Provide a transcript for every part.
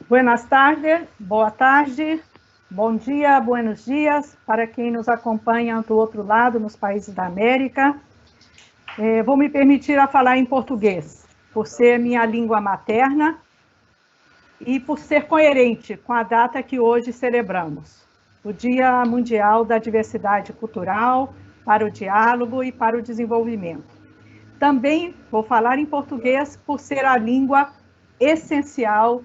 Buenas tardes, boa tarde, bom dia, buenos dias, para quem nos acompanha do outro lado, nos países da América. Vou me permitir a falar em português, por ser minha língua materna e por ser coerente com a data que hoje celebramos, o Dia Mundial da Diversidade Cultural, para o diálogo e para o desenvolvimento. Também vou falar em português por ser a língua essencial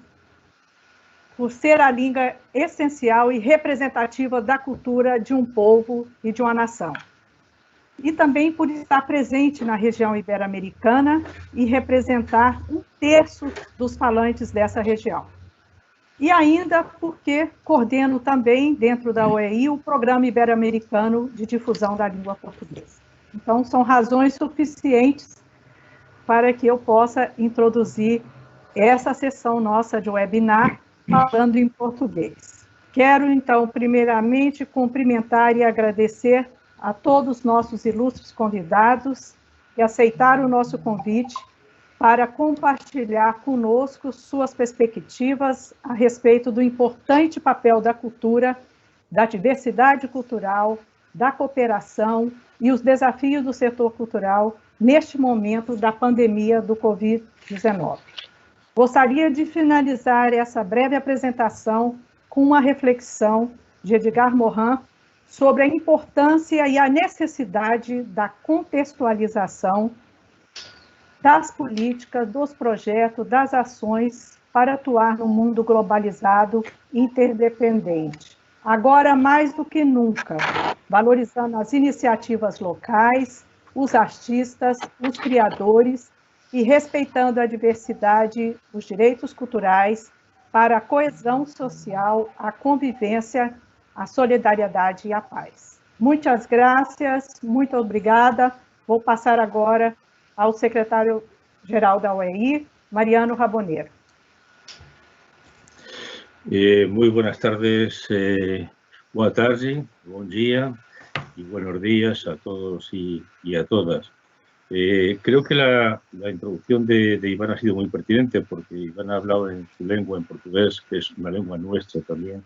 e representativa da cultura de um povo e de uma nação. E também por estar presente na região ibero-americana e representar 1/3 dos falantes dessa região. E ainda porque coordeno também, dentro da OEI, o Programa Ibero-Americano de Difusão da Língua Portuguesa. Então, são razões suficientes para que eu possa introduzir essa sessão nossa de webinar falando em português. Quero, então, primeiramente, cumprimentar e agradecer a todos os nossos ilustres convidados que aceitaram o nosso convite para compartilhar conosco suas perspectivas a respeito do importante papel da cultura, da diversidade cultural, da cooperação e os desafios do setor cultural neste momento da pandemia do Covid-19. Gostaria de finalizar essa breve apresentação com uma reflexão de Edgar Morin sobre a importância e a necessidade da contextualização das políticas, dos projetos, das ações para atuar no mundo globalizado e interdependente. Agora, mais do que nunca, valorizando as iniciativas locais, os artistas, os criadores e respeitando a diversidade, os direitos culturais para a coesão social, a convivência, a solidariedade e a paz. Muitas graças, muito obrigada. Vou passar agora ao secretário-geral da OEI, Mariano Raboneiro. Muy buenas tardes, buena tarde, buen día y buenos días a todos y a todas. Creo que la introducción de Iván ha sido muy pertinente porque Iván ha hablado en su lengua, en portugués, que es una lengua nuestra también.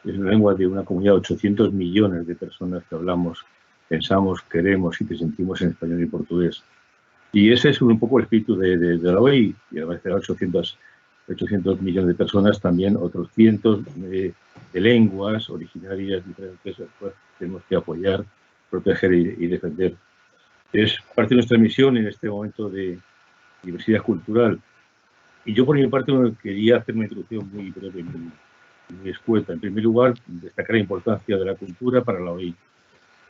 Es una lengua de una comunidad de 800 millones de personas que hablamos, pensamos, queremos y que sentimos en español y portugués. Y ese es un poco el espíritu de la OEI, y además de 800 millones de personas, también otros cientos de lenguas originarias diferentes, pues tenemos que apoyar, proteger y defender. Es parte de nuestra misión en este momento de diversidad cultural. Y yo, por mi parte, quería hacer una introducción muy breve, muy escueta. En primer lugar, destacar la importancia de la cultura para la OEI.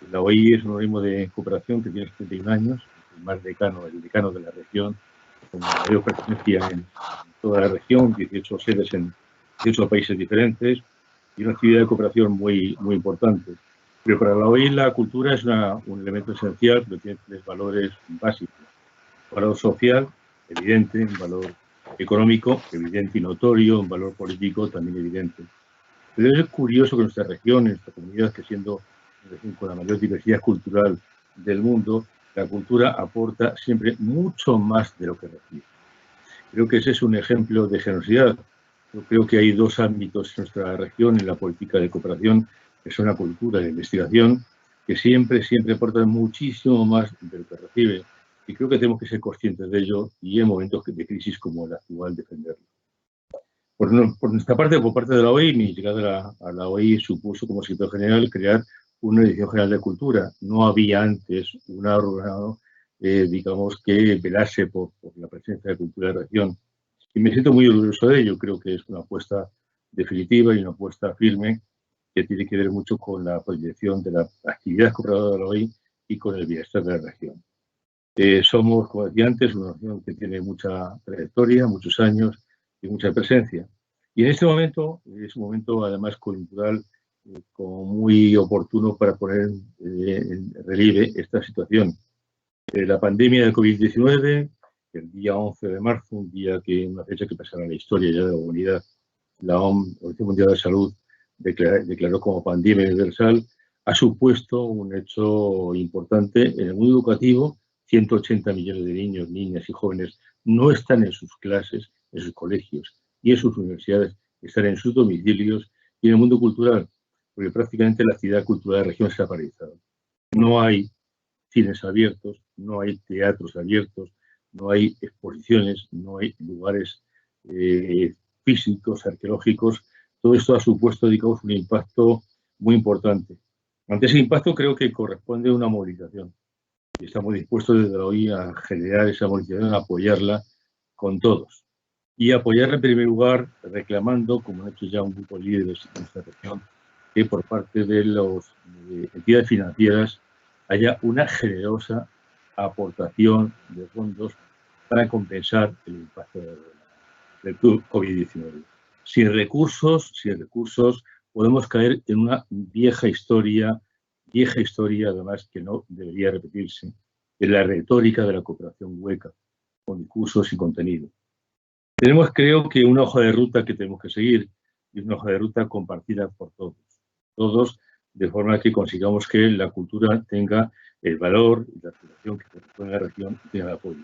La OEI es un organismo de cooperación que tiene 71 años, el decano de la región, con mayor presencia en toda la región, 18 sedes en 18 países diferentes, y una actividad de cooperación muy importante. Pero para la OEI la cultura es un elemento esencial, pero tiene 3 valores básicos. Un valor social, evidente, un valor económico, evidente y notorio, un valor político también evidente. Pero es curioso que nuestra región, nuestra comunidad, que siendo una región con la mayor diversidad cultural del mundo, la cultura aporta siempre mucho más de lo que recibe. Creo que ese es un ejemplo de generosidad. Yo creo que hay 2 ámbitos en nuestra región en la política de cooperación, que son la cultura y la investigación, que siempre aportan muchísimo más de lo que recibe. Y creo que tenemos que ser conscientes de ello y en momentos de crisis como el actual defenderlo. Por nuestra parte, por parte de la OEI, mi llegada a la OEI supuso como secretario general crear una Dirección General de Cultura. No había antes un órgano, digamos, que velase por la presencia de cultura de la región. Y me siento muy orgulloso de ello. Creo que es una apuesta definitiva y una apuesta firme que tiene que ver mucho con la proyección de la actividad cooperativa de la OEI y con el bienestar de la región. Somos, como decía antes, una región que tiene mucha trayectoria, muchos años y mucha presencia. Y en este momento, es un momento además coyuntural, como muy oportuno para poner en relieve esta situación. La pandemia del COVID-19, el día 11 de marzo, una fecha que pasará en la historia ya de la humanidad, la Organización Mundial de Salud declaró como pandemia universal, ha supuesto un hecho importante en el mundo educativo. 180 millones de niños, niñas y jóvenes no están en sus clases, en sus colegios y en sus universidades estar en sus domicilios y en el mundo cultural, porque prácticamente la actividad cultural de la región se ha paralizado. No hay cines abiertos, no hay teatros abiertos, no hay exposiciones, no hay lugares físicos, arqueológicos. Todo esto ha supuesto, digamos, un impacto muy importante. Ante ese impacto creo que corresponde una movilización. Y estamos dispuestos desde hoy a generar esa movilización, a apoyarla con todos. Y apoyarla en primer lugar reclamando, como han hecho ya un grupo de líderes en esta región, que por parte de las entidades financieras haya una generosa aportación de fondos para compensar el impacto del COVID-19. Sin recursos, podemos caer en una vieja historia además que no debería repetirse, en la retórica de la cooperación hueca, con discursos y contenido. Tenemos, creo que, una hoja de ruta que tenemos que seguir, y una hoja de ruta compartida por todos, de forma que consigamos que la cultura tenga el valor y la relación que corresponde a la región y tenga el apoyo.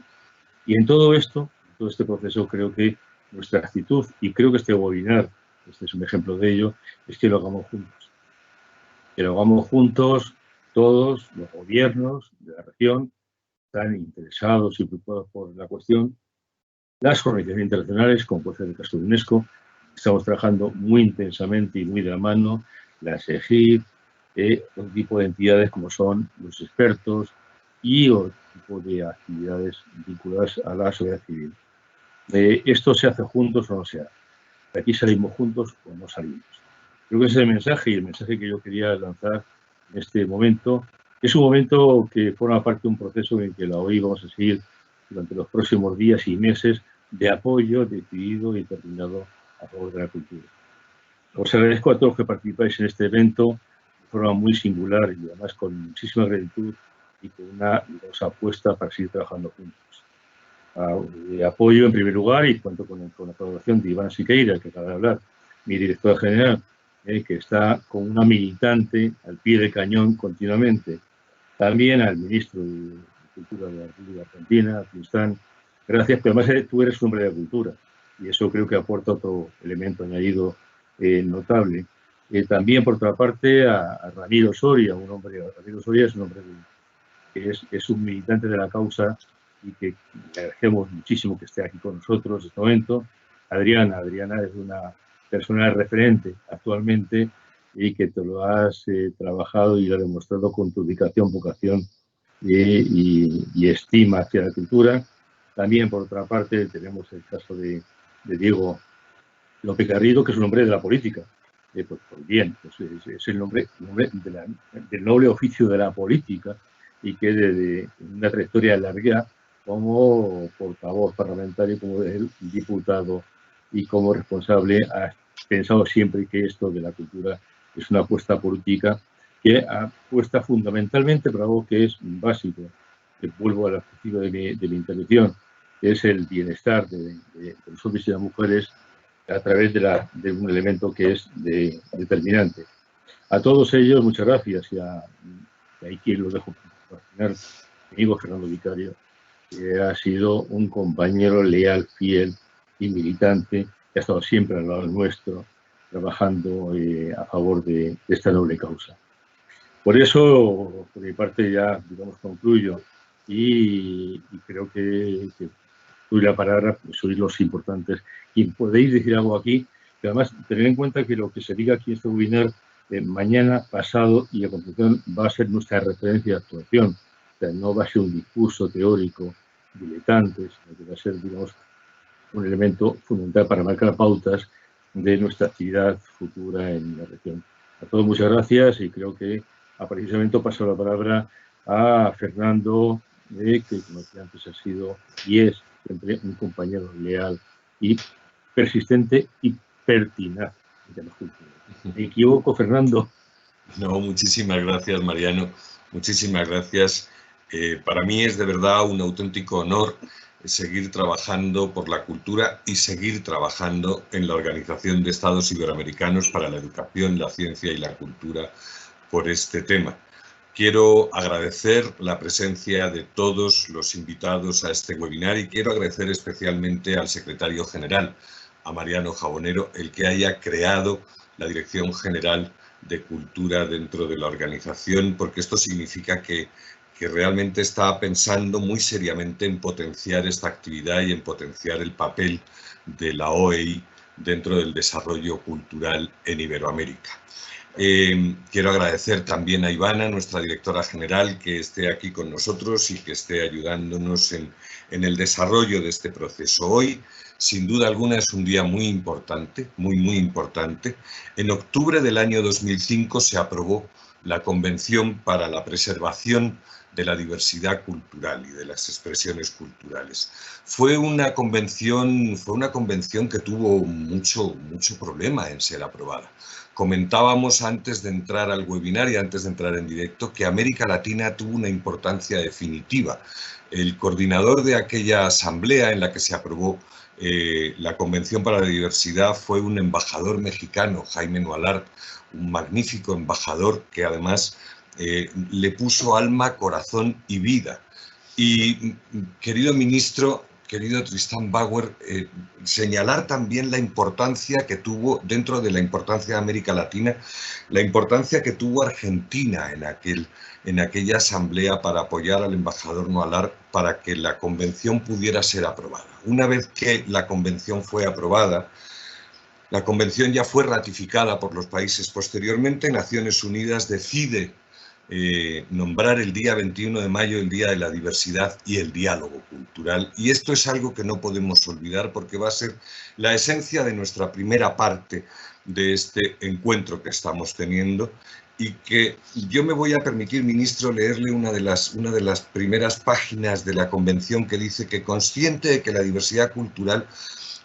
Y en todo esto, en todo este proceso, creo que nuestra actitud, y creo que este webinar, este es un ejemplo de ello, es que lo hagamos juntos. Que lo hagamos juntos todos los gobiernos de la región, tan interesados y preocupados por la cuestión, las organizaciones internacionales, como puede ser el caso de UNESCO, estamos trabajando muy intensamente y muy de la mano, la SEGIP, otro tipo de entidades como son los expertos y otro tipo de actividades vinculadas a la sociedad civil. ¿Esto se hace juntos o no se hace? ¿De aquí salimos juntos o no salimos? Creo que ese es el mensaje, y el mensaje que yo quería lanzar en este momento. Es un momento que forma parte de un proceso en el que la OI vamos a seguir durante los próximos días y meses de apoyo decidido y determinado a favor de la cultura. Os agradezco a todos que participáis en este evento de forma muy singular y además con muchísima gratitud y con una apuesta para seguir trabajando juntos. Apoyo en primer lugar y cuento con la colaboración de Iván Siqueira, que acaba de hablar, mi directora general, que está con una militante al pie del cañón continuamente. También al ministro de Cultura de la República Argentina, Tristán. Gracias, pero además tú eres un hombre de cultura y eso creo que aporta otro elemento añadido notable. También, por otra parte, a Ramiro Soria, Ramiro Soria es un hombre que es un militante de la causa y que le agradecemos muchísimo que esté aquí con nosotros en este momento. Adriana es una persona referente actualmente y que te lo has trabajado y lo has demostrado con tu dedicación, vocación y estima hacia la cultura. También, por otra parte, tenemos el caso de Diego López Garrido, que es un hombre de la política. Pues bien, pues es el nombre del noble oficio de la política y que desde una trayectoria larga como portavoz parlamentario, como el diputado y como responsable, ha pensado siempre que esto de la cultura es una apuesta política que apuesta fundamentalmente por algo que es básico, que vuelvo al objetivo de mi intervención, que es el bienestar de los hombres y las mujeres a través de un elemento que es determinante. A todos ellos, muchas gracias, y ahí quien lo dejo para final, mi amigo Fernando Vicario, que ha sido un compañero leal, fiel y militante, que ha estado siempre al lado nuestro, trabajando a favor de esta noble causa. Por eso, por mi parte, ya, digamos, concluyo y creo que doy la palabra, sois los importantes. Y podéis decir algo aquí, que además tener en cuenta que lo que se diga aquí en este webinar, mañana, pasado y a continuación va a ser nuestra referencia de actuación. O sea, no va a ser un discurso teórico diletante, sino que va a ser, digamos, un elemento fundamental para marcar pautas de nuestra actividad futura en la región. A todos muchas gracias y creo que precisamente paso la palabra a Fernando, que como decía antes ha sido y es siempre un compañero leal y persistente y pertinaz. ¿Me equivoco, Fernando? No, muchísimas gracias, Mariano. Muchísimas gracias. Para mí es de verdad un auténtico honor seguir trabajando por la cultura y seguir trabajando en la Organización de Estados Iberoamericanos para la Educación, la Ciencia y la Cultura por este tema. Quiero agradecer la presencia de todos los invitados a este webinar y quiero agradecer especialmente al secretario general, a Mariano Jabonero el que haya creado la Dirección General de Cultura dentro de la organización, porque esto significa que realmente está pensando muy seriamente en potenciar esta actividad y en potenciar el papel de la OEI dentro del desarrollo cultural en Iberoamérica. Quiero agradecer también a Ivana, nuestra directora general, que esté aquí con nosotros y que esté ayudándonos en el desarrollo de este proceso. Hoy, sin duda alguna, es un día muy importante, muy importante. En octubre del año 2005 se aprobó la Convención para la Preservación de la Diversidad Cultural y de las Expresiones Culturales. Fue una convención que tuvo mucho problema en ser aprobada. Comentábamos antes de entrar al webinar y antes de entrar en directo que América Latina tuvo una importancia definitiva. El coordinador de aquella asamblea en la que se aprobó la Convención para la Diversidad fue un embajador mexicano, Jaime Nualart, un magnífico embajador que además le puso alma, corazón y vida. Y, querido ministro, querido Tristan Bauer, señalar también la importancia que tuvo, dentro de la importancia de América Latina, la importancia que tuvo Argentina en aquella asamblea para apoyar al embajador Nualart para que la convención pudiera ser aprobada. Una vez que la convención fue aprobada, la convención ya fue ratificada por los países posteriormente. Naciones Unidas decide nombrar el día 21 de mayo el Día de la Diversidad y el Diálogo Cultural. Y esto es algo que no podemos olvidar porque va a ser la esencia de nuestra primera parte de este encuentro que estamos teniendo y que yo me voy a permitir, ministro, leerle una de las primeras páginas de la Convención que dice que, consciente de que la diversidad cultural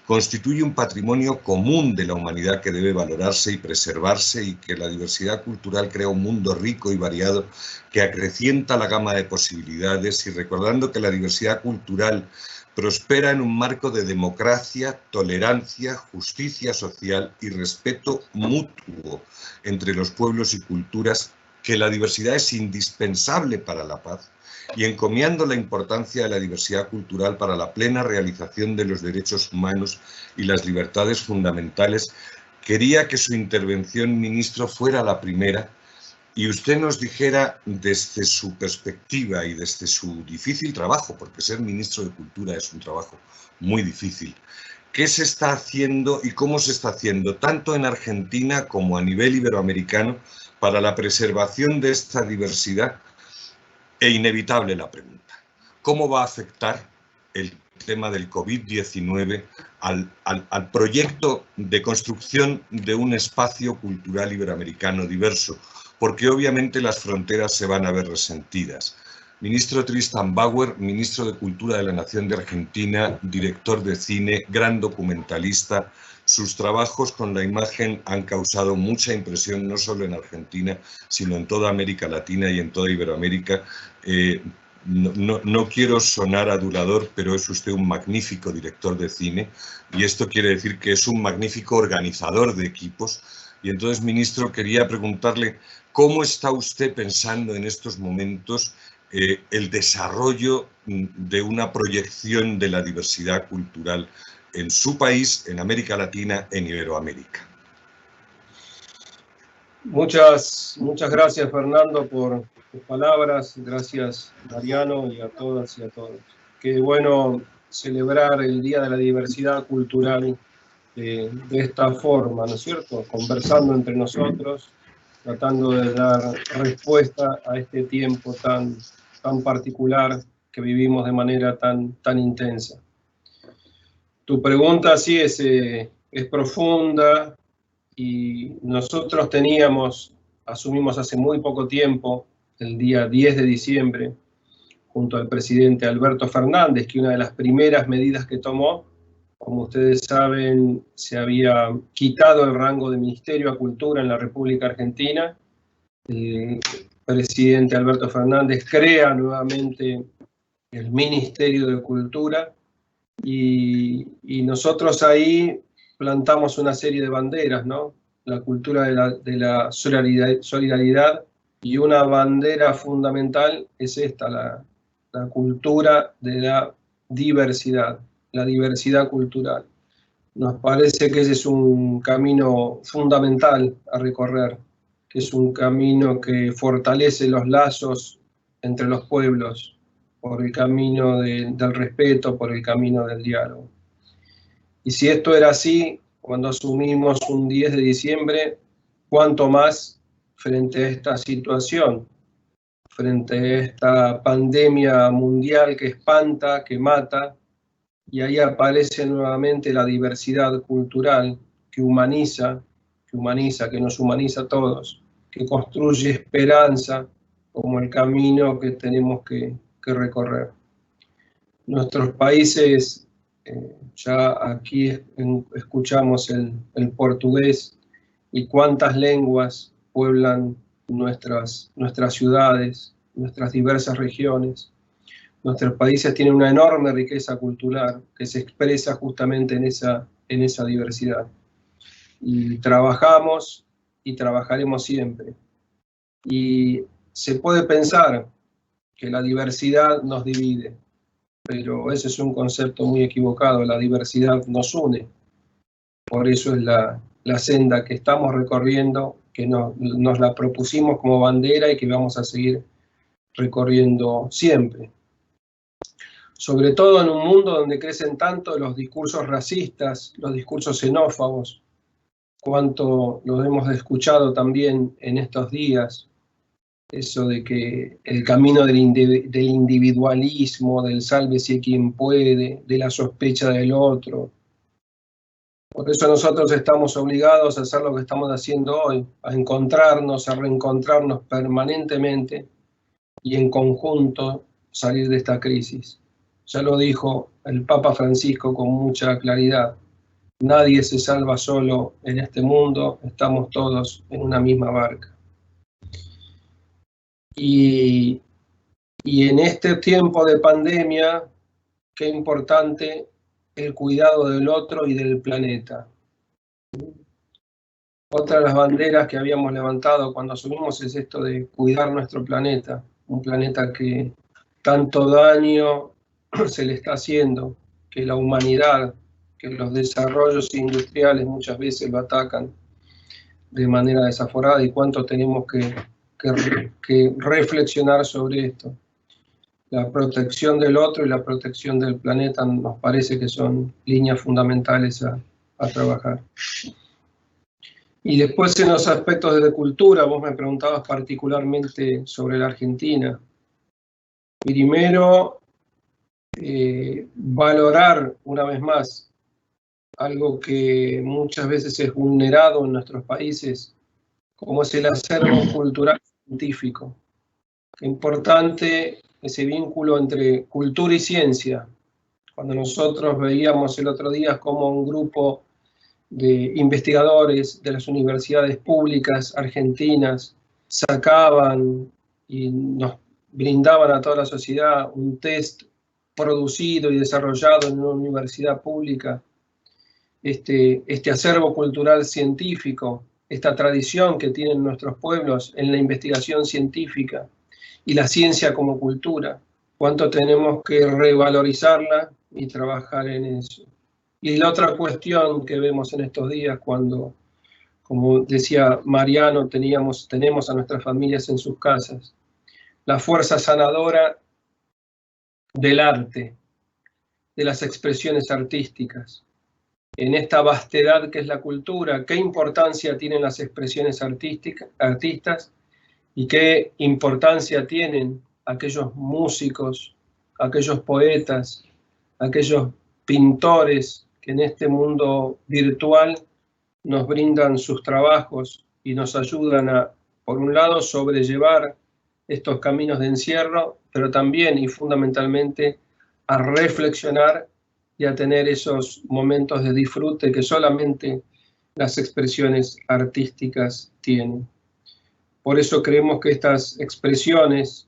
constituye un patrimonio común de la humanidad que debe valorarse y preservarse, y que la diversidad cultural crea un mundo rico y variado que acrecienta la gama de posibilidades, y recordando que la diversidad cultural prospera en un marco de democracia, tolerancia, justicia social y respeto mutuo entre los pueblos y culturas, que la diversidad es indispensable para la paz, y encomiando la importancia de la diversidad cultural para la plena realización de los derechos humanos y las libertades fundamentales, quería que su intervención, ministro, fuera la primera y usted nos dijera, desde su perspectiva y desde su difícil trabajo, porque ser ministro de Cultura es un trabajo muy difícil, qué se está haciendo y cómo se está haciendo, tanto en Argentina como a nivel iberoamericano, para la preservación de esta diversidad. E inevitable la pregunta, ¿cómo va a afectar el tema del COVID-19 al proyecto de construcción de un espacio cultural iberoamericano diverso? Porque obviamente las fronteras se van a ver resentidas. Ministro Tristan Bauer, ministro de Cultura de la Nación de Argentina, director de cine, gran documentalista. Sus trabajos con la imagen han causado mucha impresión, no solo en Argentina, sino en toda América Latina y en toda Iberoamérica. No quiero sonar adulador, pero es usted un magnífico director de cine, y esto quiere decir que es un magnífico organizador de equipos. Y entonces, ministro, quería preguntarle cómo está usted pensando en estos momentos el desarrollo de una proyección de la diversidad cultural en su país, en América Latina, en Iberoamérica. Muchas gracias, Fernando, por tus palabras. Gracias, Mariano, y a todas y a todos. Qué bueno celebrar el Día de la Diversidad Cultural de esta forma, ¿no es cierto? Conversando entre nosotros, tratando de dar respuesta a este tiempo tan particular que vivimos de manera tan intensa. Tu pregunta sí es profunda, y nosotros asumimos hace muy poco tiempo, el día 10 de diciembre, junto al presidente Alberto Fernández, que una de las primeras medidas que tomó, como ustedes saben, se había quitado el rango de Ministerio a Cultura en la República Argentina. El presidente Alberto Fernández crea nuevamente el Ministerio de Cultura, y nosotros ahí plantamos una serie de banderas, ¿no? La cultura de la solidaridad, y una bandera fundamental es esta, la cultura de la diversidad cultural. Nos parece que ese es un camino fundamental a recorrer, que es un camino que fortalece los lazos entre los pueblos, por el camino del respeto, por el camino del diálogo. Y si esto era así, cuando asumimos un 10 de diciembre, ¿cuánto más frente a esta situación, frente a esta pandemia mundial que espanta, que mata? Y ahí aparece nuevamente la diversidad cultural que humaniza, que nos humaniza a todos, que construye esperanza como el camino que tenemos que recorrer. Nuestros países, ya aquí escuchamos el portugués y cuántas lenguas pueblan nuestras ciudades, nuestras diversas regiones. Nuestros países tienen una enorme riqueza cultural que se expresa justamente en esa diversidad. Y trabajamos y trabajaremos siempre. Y se puede pensar que la diversidad nos divide, pero ese es un concepto muy equivocado. La diversidad nos une. Por eso es la senda que estamos recorriendo, que nos la propusimos como bandera y que vamos a seguir recorriendo siempre. Sobre todo en un mundo donde crecen tanto los discursos racistas, los discursos xenófobos, cuánto lo hemos escuchado también en estos días, eso de que el camino del individualismo, del sálvese quien puede, de la sospecha del otro. Por eso nosotros estamos obligados a hacer lo que estamos haciendo hoy, a encontrarnos, a reencontrarnos permanentemente y en conjunto salir de esta crisis. Ya lo dijo el Papa Francisco con mucha claridad. Nadie se salva solo en este mundo, estamos todos en una misma barca. Y en este tiempo de pandemia, qué importante el cuidado del otro y del planeta. Otra de las banderas que habíamos levantado cuando asumimos es esto de cuidar nuestro planeta, un planeta que tanto daño se le está haciendo, que la humanidad, que los desarrollos industriales muchas veces lo atacan de manera desaforada, y cuánto tenemos que reflexionar sobre esto. La protección del otro y la protección del planeta nos parece que son líneas fundamentales a trabajar. Y después en los aspectos de cultura, vos me preguntabas particularmente sobre la Argentina. Primero, valorar una vez más algo que muchas veces es vulnerado en nuestros países, como es el acervo cultural científico. Qué importante ese vínculo entre cultura y ciencia. Cuando nosotros veíamos el otro día como un grupo de investigadores de las universidades públicas argentinas sacaban y nos brindaban a toda la sociedad un test producido y desarrollado en una universidad pública, este acervo cultural científico, esta tradición que tienen nuestros pueblos en la investigación científica y la ciencia como cultura, cuánto tenemos que revalorizarla y trabajar en eso. Y la otra cuestión que vemos en estos días, cuando, como decía Mariano, tenemos a nuestras familias en sus casas, la fuerza sanadora del arte, de las expresiones artísticas. En esta vastedad que es la cultura, qué importancia tienen las expresiones artistas y qué importancia tienen aquellos músicos, aquellos poetas, aquellos pintores que en este mundo virtual nos brindan sus trabajos y nos ayudan a, por un lado, sobrellevar estos caminos de encierro, pero también y fundamentalmente a reflexionar y a tener esos momentos de disfrute que solamente las expresiones artísticas tienen. Por eso creemos que estas expresiones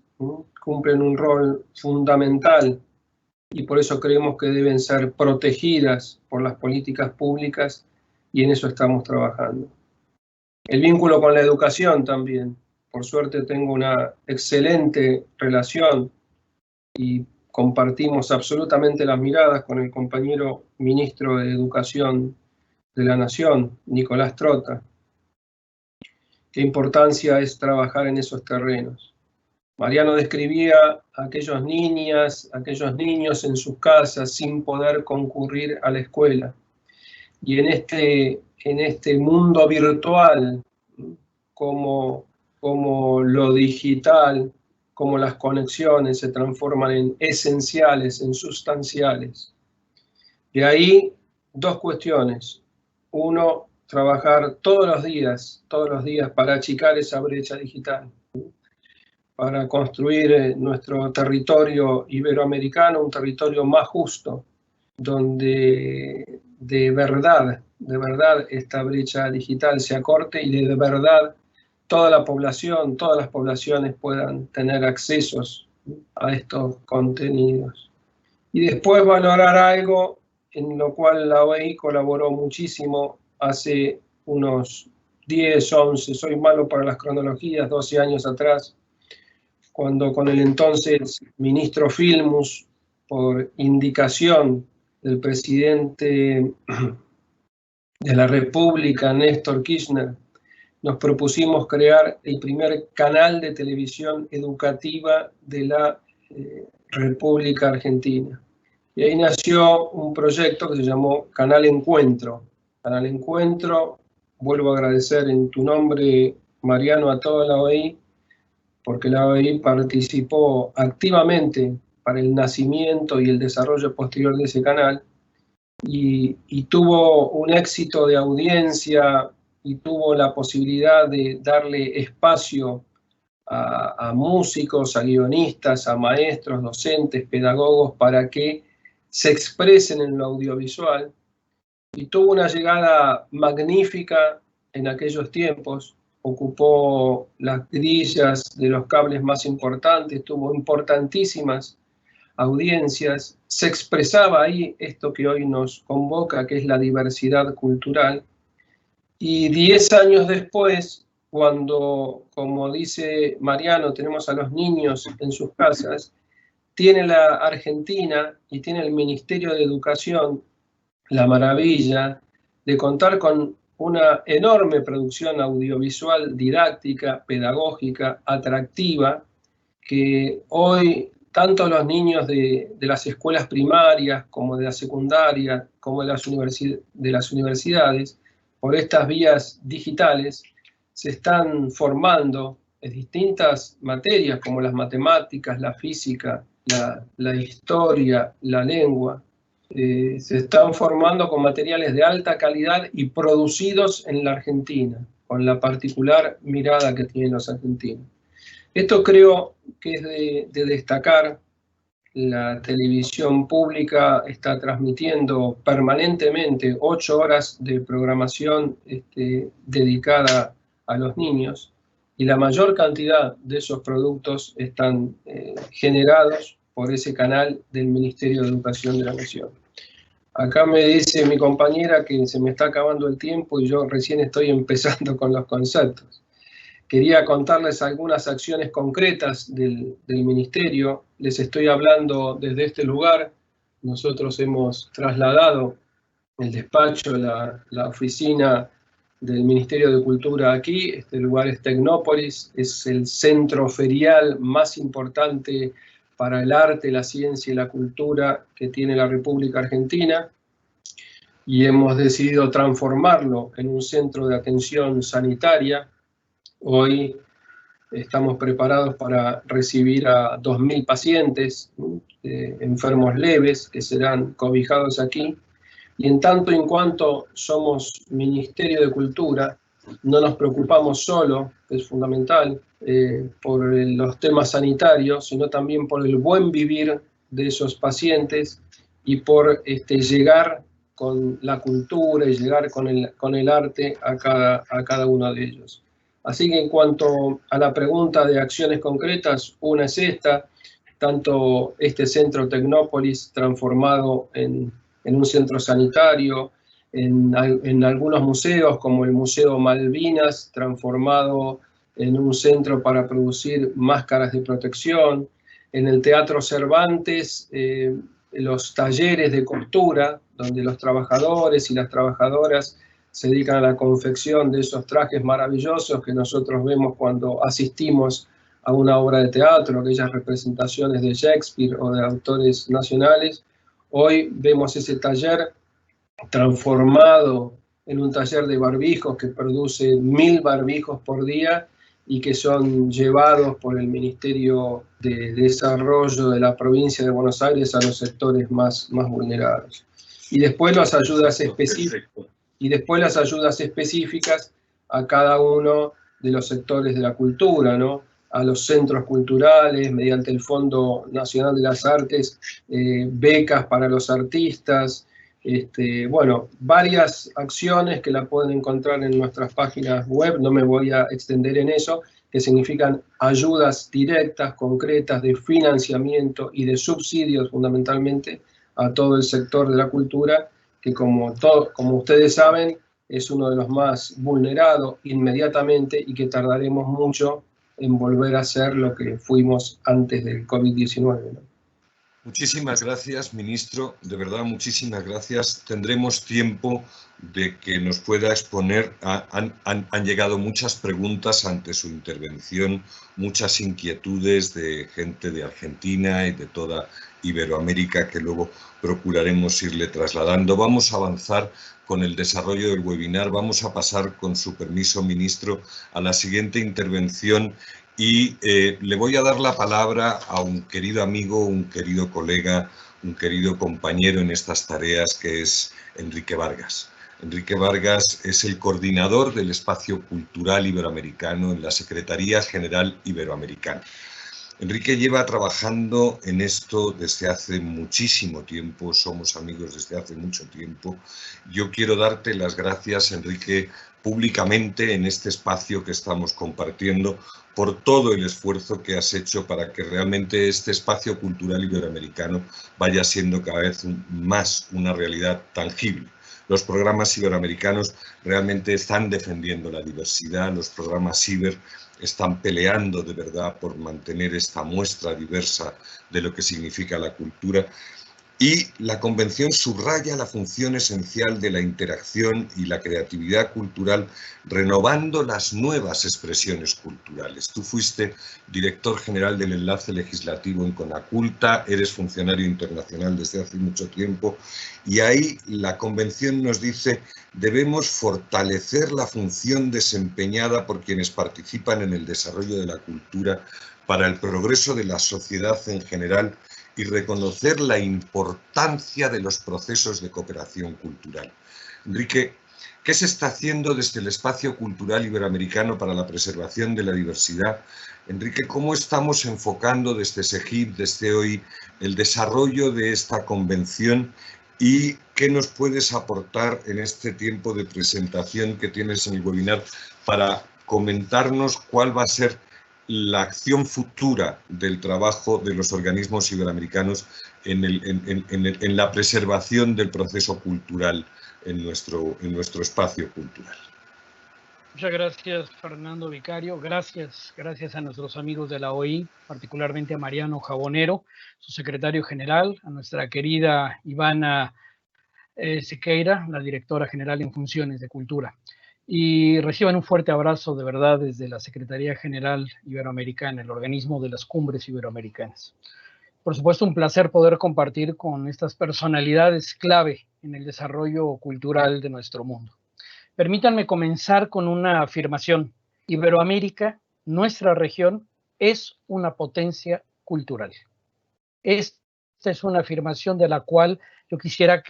cumplen un rol fundamental y por eso creemos que deben ser protegidas por las políticas públicas y en eso estamos trabajando. El vínculo con la educación también. Por suerte tengo una excelente relación y compartimos absolutamente las miradas con el compañero ministro de Educación de la Nación, Nicolás Trota. Qué importancia es trabajar en esos terrenos. Mariano describía a aquellas niñas, aquellos niños en sus casas sin poder concurrir a la escuela. Y en este mundo virtual, como lo digital, como las conexiones se transforman en esenciales, en sustanciales. De ahí dos cuestiones. Uno, trabajar todos los días para achicar esa brecha digital, para construir nuestro territorio iberoamericano, un territorio más justo, donde de verdad esta brecha digital se acorte y de verdad toda la población, todas las poblaciones puedan tener accesos a estos contenidos. Y después valorar algo en lo cual la OEI colaboró muchísimo hace unos 10, 11, soy malo para las cronologías, 12 años atrás, cuando con el entonces ministro Filmus, por indicación del presidente de la República, Néstor Kirchner, nos propusimos crear el primer canal de televisión educativa de la República Argentina. Y ahí nació un proyecto que se llamó Canal Encuentro. Canal Encuentro, vuelvo a agradecer en tu nombre, Mariano, a toda la OEI, porque la OEI participó activamente para el nacimiento y el desarrollo posterior de ese canal, y tuvo un éxito de audiencia y tuvo la posibilidad de darle espacio a músicos, a guionistas, a maestros, docentes, pedagogos, para que se expresen en lo audiovisual, y tuvo una llegada magnífica en aquellos tiempos. Ocupó las grillas de los cables más importantes, tuvo importantísimas audiencias, se expresaba ahí esto que hoy nos convoca, que es la diversidad cultural. Y 10 años después, cuando, como dice Mariano, tenemos a los niños en sus casas, tiene la Argentina y tiene el Ministerio de Educación la maravilla de contar con una enorme producción audiovisual, didáctica, pedagógica, atractiva, que hoy tanto los niños de las escuelas primarias como de la secundaria, como de las universidades, por estas vías digitales, se están formando en distintas materias como las matemáticas, la física, la historia, la lengua. Se están formando con materiales de alta calidad y producidos en la Argentina, con la particular mirada que tienen los argentinos. Esto creo que es de destacar. La televisión pública está transmitiendo permanentemente 8 horas de programación dedicada a los niños, y la mayor cantidad de esos productos están generados por ese canal del Ministerio de Educación de la Nación. Acá me dice mi compañera que se me está acabando el tiempo y yo recién estoy empezando con los conceptos. Quería contarles algunas acciones concretas del Ministerio. Les estoy hablando desde este lugar. Nosotros hemos trasladado el despacho, la oficina del Ministerio de Cultura aquí. Este lugar es Tecnópolis, es el centro ferial más importante para el arte, la ciencia y la cultura que tiene la República Argentina, y hemos decidido transformarlo en un centro de atención sanitaria. Hoy estamos preparados para recibir a 2.000 pacientes, enfermos leves, que serán cobijados aquí, y en tanto y en cuanto somos Ministerio de Cultura, no nos preocupamos solo, que es fundamental, por los temas sanitarios, sino también por el buen vivir de esos pacientes y por llegar con la cultura y llegar con el arte a cada uno de ellos. Así que en cuanto a la pregunta de acciones concretas, una es esta, tanto este centro Tecnópolis transformado en un centro sanitario, en algunos museos como el Museo Malvinas, transformado en un centro para producir máscaras de protección, En el Teatro Cervantes, los talleres de costura, donde los trabajadores y las trabajadoras se dedican a la confección de esos trajes maravillosos que nosotros vemos cuando asistimos a una obra de teatro, aquellas representaciones de Shakespeare o de autores nacionales. Hoy vemos ese taller transformado en un taller de barbijos que produce 1000 barbijos por día y que son llevados por el Ministerio de Desarrollo de la provincia de Buenos Aires a los sectores más vulnerados. Y después las ayudas específicas a cada uno de los sectores de la cultura, ¿no? A los centros culturales, mediante el Fondo Nacional de las Artes, becas para los artistas, bueno, varias acciones que la pueden encontrar en nuestras páginas web, no me voy a extender en eso, que significan ayudas directas, concretas, de financiamiento y de subsidios fundamentalmente a todo el sector de la cultura, que como ustedes saben, es uno de los más vulnerados inmediatamente y que tardaremos mucho en volver a ser lo que fuimos antes del COVID-19, ¿no? Muchísimas gracias, ministro. De verdad, muchísimas gracias. Tendremos tiempo de que nos pueda exponer. Han llegado muchas preguntas ante su intervención, muchas inquietudes de gente de Argentina y de toda Iberoamérica que luego procuraremos irle trasladando. Vamos a avanzar con el desarrollo del webinar. Vamos a pasar, con su permiso, ministro, a la siguiente intervención. Y le voy a dar la palabra a un querido amigo, un querido colega, un querido compañero en estas tareas, que es Enrique Vargas. Enrique Vargas es el coordinador del Espacio Cultural Iberoamericano en la Secretaría General Iberoamericana. Enrique lleva trabajando en esto desde hace muchísimo tiempo, somos amigos desde hace mucho tiempo. Yo quiero darte las gracias, Enrique, públicamente en este espacio que estamos compartiendo, por todo el esfuerzo que has hecho para que realmente este espacio cultural iberoamericano vaya siendo cada vez más una realidad tangible. Los programas iberoamericanos realmente están defendiendo la diversidad, los programas Iber están peleando de verdad por mantener esta muestra diversa de lo que significa la cultura. Y la Convención subraya la función esencial de la interacción y la creatividad cultural, renovando las nuevas expresiones culturales. Tú fuiste director general del Enlace Legislativo en Conaculta, eres funcionario internacional desde hace mucho tiempo, y ahí la Convención nos dice: debemos fortalecer la función desempeñada por quienes participan en el desarrollo de la cultura para el progreso de la sociedad en general y reconocer la importancia de los procesos de cooperación cultural. Enrique, ¿qué se está haciendo desde el Espacio Cultural Iberoamericano para la preservación de la diversidad? Enrique, ¿cómo estamos enfocando desde SEGIP, desde hoy, el desarrollo de esta convención? ¿Y qué nos puedes aportar en este tiempo de presentación que tienes en el webinar para comentarnos cuál va a ser la acción futura del trabajo de los organismos iberoamericanos en la preservación del proceso cultural en nuestro espacio cultural? Muchas gracias, Fernando Vicario. Gracias a nuestros amigos de la OI, particularmente a Mariano Jabonero, su secretario general, a nuestra querida Ivana Sequeira, la directora general en funciones de cultura. Y reciban un fuerte abrazo de verdad desde la Secretaría General Iberoamericana, el organismo de las cumbres iberoamericanas. Por supuesto, un placer poder compartir con estas personalidades clave en el desarrollo cultural de nuestro mundo. Permítanme comenzar con una afirmación. Iberoamérica, nuestra región, es una potencia cultural. Esta es una afirmación de la cual yo quisiera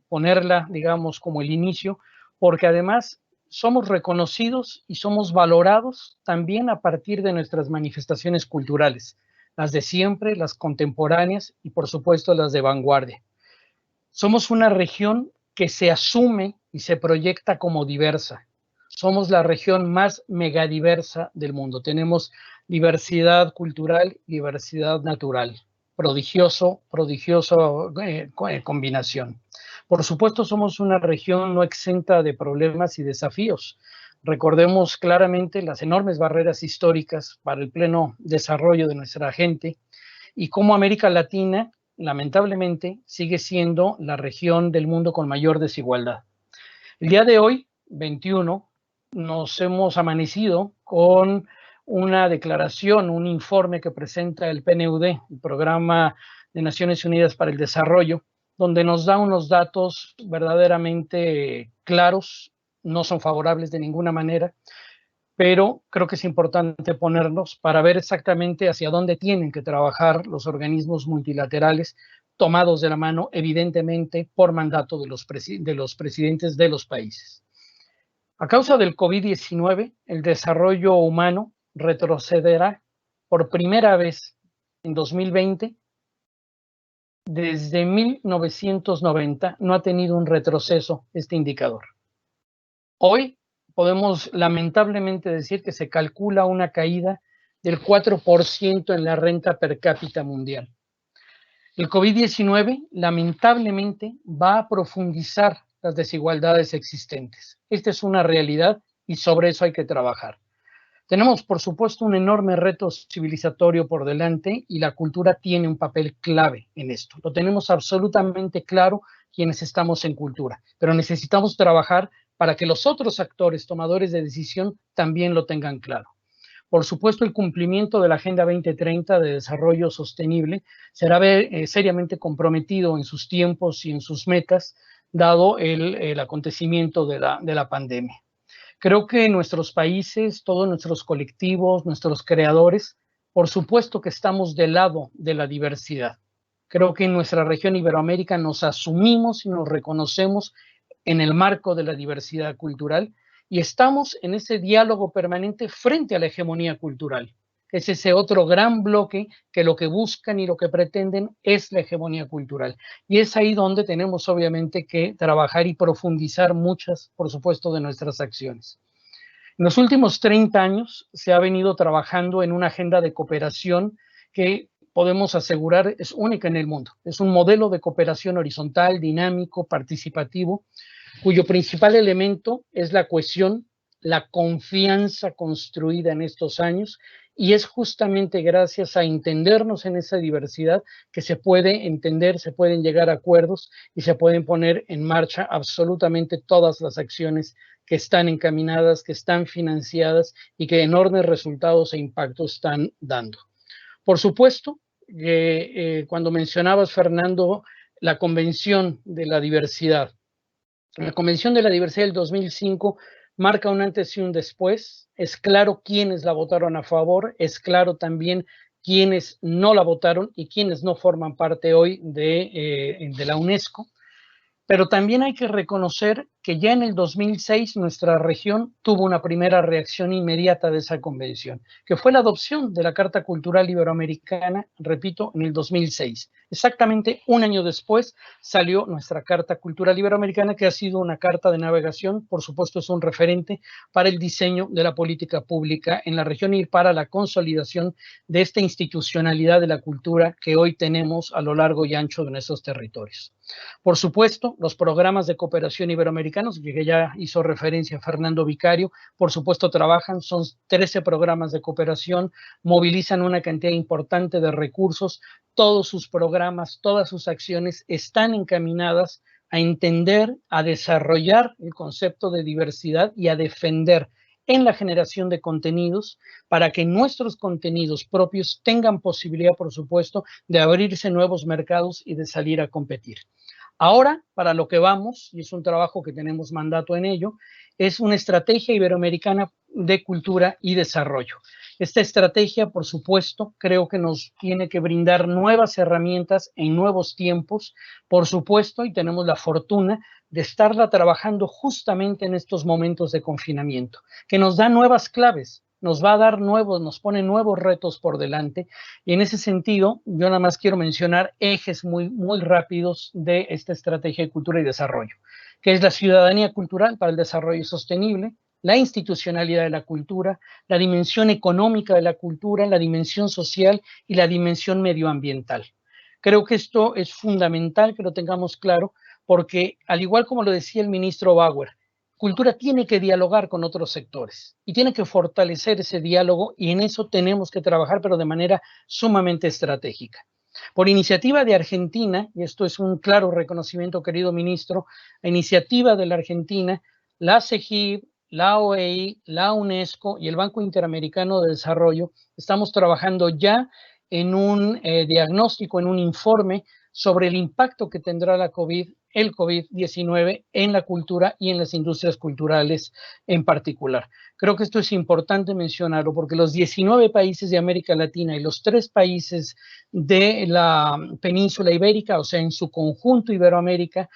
ponerla, digamos, como el inicio, porque además somos reconocidos y somos valorados también a partir de nuestras manifestaciones culturales, las de siempre, las contemporáneas y por supuesto las de vanguardia. Somos una región que se asume y se proyecta como diversa. Somos la región más megadiversa del mundo. Tenemos diversidad cultural, diversidad natural. Prodigiosa combinación. Por supuesto, somos una región no exenta de problemas y desafíos. Recordemos claramente las enormes barreras históricas para el pleno desarrollo de nuestra gente y cómo América Latina, lamentablemente, sigue siendo la región del mundo con mayor desigualdad. El día de hoy, 21, nos hemos amanecido con una declaración, un informe que presenta el PNUD, el Programa de Naciones Unidas para el Desarrollo, donde nos da unos datos verdaderamente claros, no son favorables de ninguna manera, pero creo que es importante ponernos para ver exactamente hacia dónde tienen que trabajar los organismos multilaterales, tomados de la mano, evidentemente, por mandato de los presidentes de los países. A causa del COVID-19, el desarrollo humano retrocederá por primera vez en 2020. Desde 1990 no ha tenido un retroceso este indicador. Hoy podemos lamentablemente decir que se calcula una caída del 4% en la renta per cápita mundial. El COVID-19 lamentablemente va a profundizar las desigualdades existentes. Esta es una realidad y sobre eso hay que trabajar. Tenemos, por supuesto, un enorme reto civilizatorio por delante y la cultura tiene un papel clave en esto. Lo tenemos absolutamente claro quienes estamos en cultura, pero necesitamos trabajar para que los otros actores tomadores de decisión también lo tengan claro. Por supuesto, el cumplimiento de la Agenda 2030 de Desarrollo Sostenible será seriamente comprometido en sus tiempos y en sus metas, dado el acontecimiento de la pandemia. Creo que nuestros países, todos nuestros colectivos, nuestros creadores, por supuesto que estamos del lado de la diversidad. Creo que en nuestra región Iberoamérica nos asumimos y nos reconocemos en el marco de la diversidad cultural y estamos en ese diálogo permanente frente a la hegemonía cultural. Es ese otro gran bloque que lo que buscan y lo que pretenden es la hegemonía cultural. Y es ahí donde tenemos obviamente que trabajar y profundizar muchas, por supuesto, de nuestras acciones. En los últimos 30 años se ha venido trabajando en una agenda de cooperación que podemos asegurar es única en el mundo. Es un modelo de cooperación horizontal, dinámico, participativo, cuyo principal elemento es la cohesión, la confianza construida en estos años, y es justamente gracias a entendernos en esa diversidad que se puede entender, se pueden llegar a acuerdos y se pueden poner en marcha absolutamente todas las acciones que están encaminadas, que están financiadas y que enormes resultados e impactos están dando. Por supuesto, cuando mencionabas, Fernando, la Convención de la Diversidad. La Convención de la Diversidad del 2005 marca un antes y un después. Es claro quiénes la votaron a favor, es claro también quiénes no la votaron y quiénes no forman parte hoy de la UNESCO. Pero también hay que reconocer que ya en el 2006 nuestra región tuvo una primera reacción inmediata de esa convención, que fue la adopción de la Carta Cultural Iberoamericana, repito, en el 2006. Exactamente un año después salió nuestra Carta Cultural Iberoamericana, que ha sido una carta de navegación, por supuesto es un referente para el diseño de la política pública en la región y para la consolidación de esta institucionalidad de la cultura que hoy tenemos a lo largo y ancho de nuestros territorios. Por supuesto, los programas de cooperación iberoamericanos, que ya hizo referencia Fernando Vicario, por supuesto trabajan, son 13 programas de cooperación, movilizan una cantidad importante de recursos, todos sus programas, todas sus acciones están encaminadas a entender, a desarrollar el concepto de diversidad y a defender en la generación de contenidos para que nuestros contenidos propios tengan posibilidad, por supuesto, de abrirse nuevos mercados y de salir a competir. Ahora, para lo que vamos, y es un trabajo que tenemos mandato en ello, es una estrategia iberoamericana de cultura y desarrollo. Esta estrategia, por supuesto, creo que nos tiene que brindar nuevas herramientas en nuevos tiempos, por supuesto, y tenemos la fortuna de estarla trabajando justamente en estos momentos de confinamiento, que nos da nuevas claves, nos va a dar nos pone nuevos retos por delante, y en ese sentido, yo nada más quiero mencionar ejes muy rápidos de esta estrategia de cultura y desarrollo, que es la ciudadanía cultural para el desarrollo sostenible, la institucionalidad de la cultura, la dimensión económica de la cultura, la dimensión social y la dimensión medioambiental. Creo que esto es fundamental que lo tengamos claro, porque al igual como lo decía el ministro Bauer, cultura tiene que dialogar con otros sectores y tiene que fortalecer ese diálogo, y en eso tenemos que trabajar, pero de manera sumamente estratégica. Por iniciativa de Argentina, y esto es un claro reconocimiento, querido ministro, a iniciativa de la Argentina, la CEGIB, la OEI, la UNESCO y el Banco Interamericano de Desarrollo estamos trabajando ya en un diagnóstico, en un informe sobre el impacto que tendrá el COVID-19 en la cultura y en las industrias culturales en particular. Creo que esto es importante mencionarlo porque los 19 países de América Latina y los 3 países de la península ibérica, o sea, en su conjunto Iberoamérica,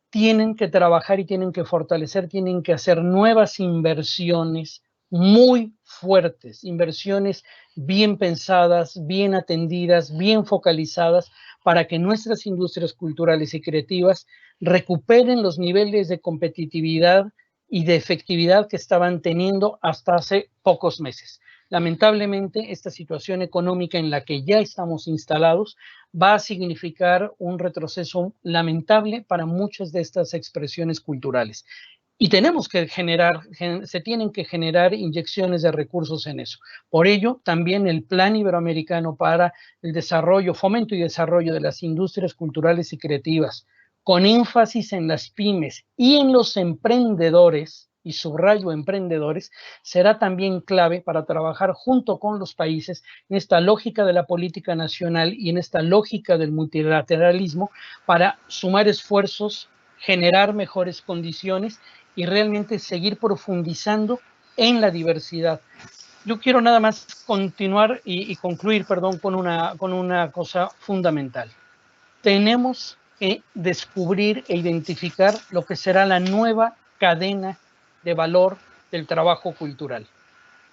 tienen que trabajar y tienen que fortalecer, tienen que hacer nuevas inversiones muy fuertes, inversiones bien pensadas, bien atendidas, bien focalizadas, para que nuestras industrias culturales y creativas recuperen los niveles de competitividad y de efectividad que estaban teniendo hasta hace pocos meses. Lamentablemente, esta situación económica en la que ya estamos instalados va a significar un retroceso lamentable para muchas de estas expresiones culturales. Y tenemos que se tienen que generar inyecciones de recursos en eso. Por ello, también el Plan Iberoamericano para el desarrollo, fomento y desarrollo de las industrias culturales y creativas, con énfasis en las pymes y en los emprendedores, y subrayo emprendedores, será también clave para trabajar junto con los países en esta lógica de la política nacional y en esta lógica del multilateralismo para sumar esfuerzos, generar mejores condiciones y realmente seguir profundizando en la diversidad. Yo quiero nada más continuar y concluir, perdón, con una cosa fundamental. Tenemos que descubrir e identificar lo que será la nueva cadena de valor del trabajo cultural.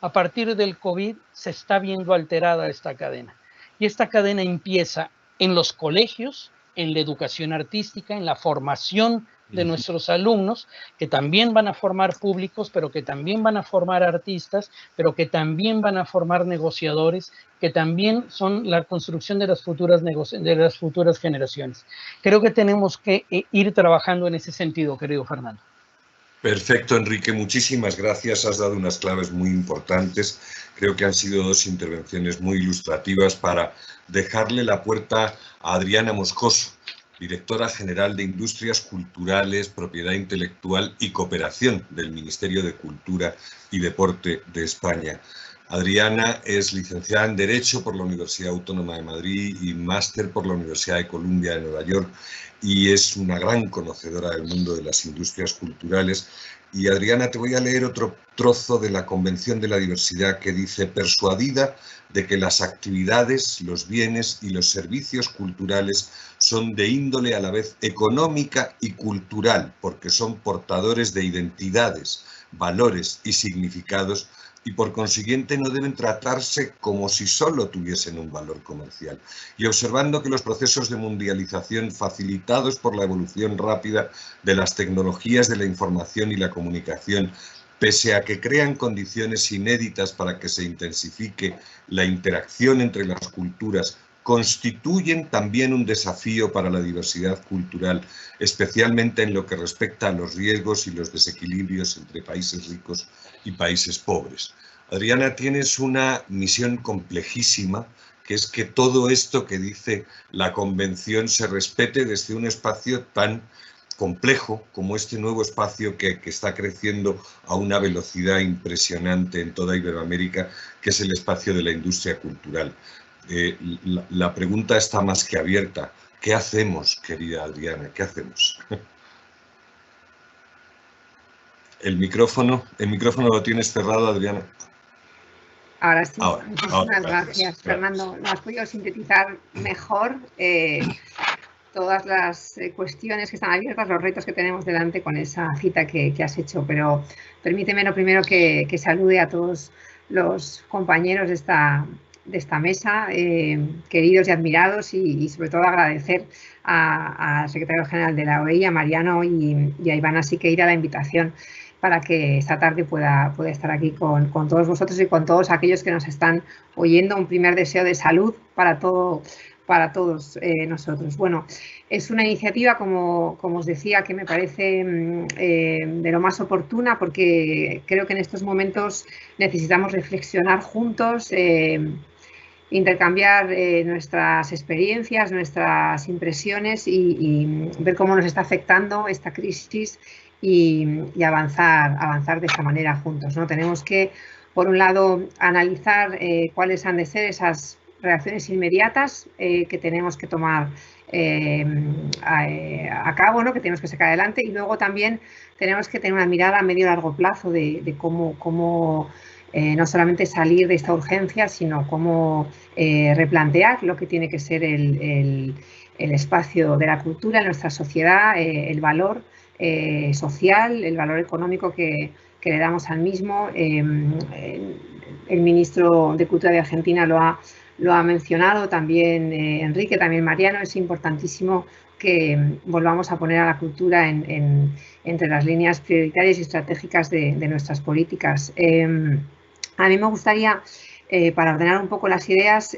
A partir del COVID se está viendo alterada esta cadena. Y esta cadena empieza en los colegios, en la educación artística, en la formación de nuestros alumnos, que también van a formar públicos, pero que también van a formar artistas, pero que también van a formar negociadores, que también son la construcción de las futuras generaciones. Creo que tenemos que ir trabajando en ese sentido, querido Fernando. Perfecto, Enrique, muchísimas gracias. Has dado unas claves muy importantes. Creo que han sido 2 intervenciones muy ilustrativas para dejarle la puerta a Adriana Moscoso, directora general de Industrias Culturales, Propiedad Intelectual y Cooperación del Ministerio de Cultura y Deporte de España. Adriana es licenciada en Derecho por la Universidad Autónoma de Madrid y máster por la Universidad de Columbia de Nueva York, y es una gran conocedora del mundo de las industrias culturales. Y Adriana, te voy a leer otro trozo de la Convención de la Diversidad que dice: persuadida de que las actividades, los bienes y los servicios culturales son de índole a la vez económica y cultural, porque son portadores de identidades, valores y significados, y por consiguiente no deben tratarse como si solo tuviesen un valor comercial. Y observando que los procesos de mundialización facilitados por la evolución rápida de las tecnologías de la información y la comunicación, pese a que crean condiciones inéditas para que se intensifique la interacción entre las culturas, constituyen también un desafío para la diversidad cultural, especialmente en lo que respecta a los riesgos y los desequilibrios entre países ricos y países pobres. Adriana, tienes una misión complejísima, que es que todo esto que dice la Convención se respete desde un espacio tan complejo como este nuevo espacio que está creciendo a una velocidad impresionante en toda Iberoamérica, que es el espacio de la industria cultural. La pregunta está más que abierta. ¿Qué hacemos, querida Adriana? ¿Qué hacemos? El micrófono lo tienes cerrado, Adriana. Ahora sí. Muchísimas gracias, Fernando. No has podido sintetizar mejor todas las cuestiones que están abiertas, los retos que tenemos delante con esa cita que has hecho, pero permíteme lo primero que salude a todos los compañeros de esta mesa, queridos y admirados, y sobre todo agradecer al secretario general de la OEI, a Mariano y a Ivana Siqueira la invitación para que esta tarde pueda estar aquí con todos vosotros y con todos aquellos que nos están oyendo. Un primer deseo de salud para para todos nosotros. Bueno, es una iniciativa, como os decía, que me parece de lo más oportuna, porque creo que en estos momentos necesitamos reflexionar juntos, intercambiar nuestras experiencias, nuestras impresiones y ver cómo nos está afectando esta crisis y avanzar de esta manera juntos, ¿no? Tenemos que, por un lado, analizar cuáles han de ser esas reacciones inmediatas que tenemos que tomar a cabo, ¿no? Que tenemos que sacar adelante, y luego también tenemos que tener una mirada a medio y largo plazo de cómo no solamente salir de esta urgencia, sino cómo replantear lo que tiene que ser el espacio de la cultura en nuestra sociedad, el valor social, el valor económico que le damos al mismo. El ministro de Cultura de Argentina lo ha mencionado, también Enrique, también Mariano. Es importantísimo que volvamos a poner a la cultura entre las líneas prioritarias y estratégicas de nuestras políticas. A mí me gustaría, para ordenar un poco las ideas,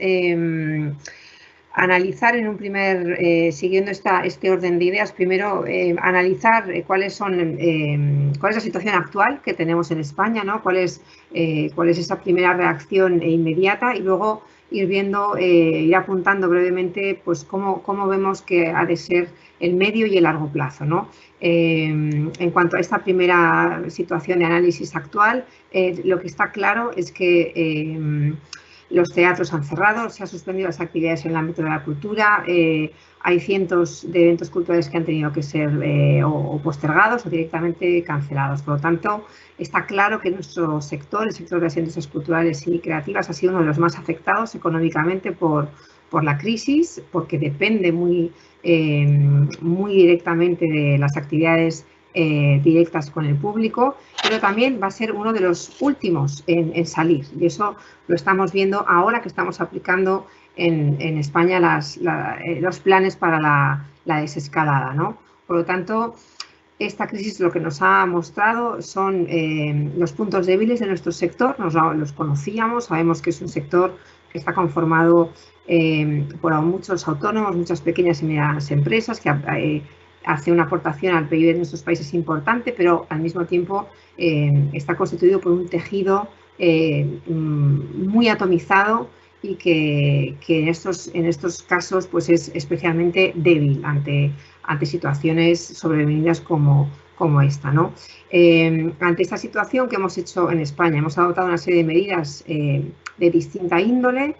analizar en un primer, siguiendo este orden de ideas, primero analizar cuál es la situación actual que tenemos en España, ¿no? Cuál es esa primera reacción inmediata, y luego ir viendo, ir apuntando brevemente, pues cómo vemos que ha de ser el medio y el largo plazo, ¿no? En cuanto a esta primera situación de análisis actual, lo que está claro es que los teatros han cerrado, se han suspendido las actividades en el ámbito de la cultura, hay cientos de eventos culturales que han tenido que ser o postergados o directamente cancelados. Por lo tanto, está claro que nuestro sector, el sector de las industrias culturales y creativas, ha sido uno de los más afectados económicamente por la crisis, porque depende muy directamente de las actividades directas con el público, pero también va a ser uno de los últimos en salir, y eso lo estamos viendo ahora que estamos aplicando en España los planes para la desescalada, ¿no? Por lo tanto, esta crisis lo que nos ha mostrado son los puntos débiles de nuestro sector. Los conocíamos, sabemos que es un sector que está conformado por muchos autónomos, muchas pequeñas y medianas empresas, que hace una aportación al PIB de nuestros países importante, pero al mismo tiempo está constituido por un tejido muy atomizado y que en estos casos pues es especialmente débil ante situaciones sobrevenidas como esta, ¿no? Ante esta situación que hemos hecho en España, hemos adoptado una serie de medidas de distinta índole,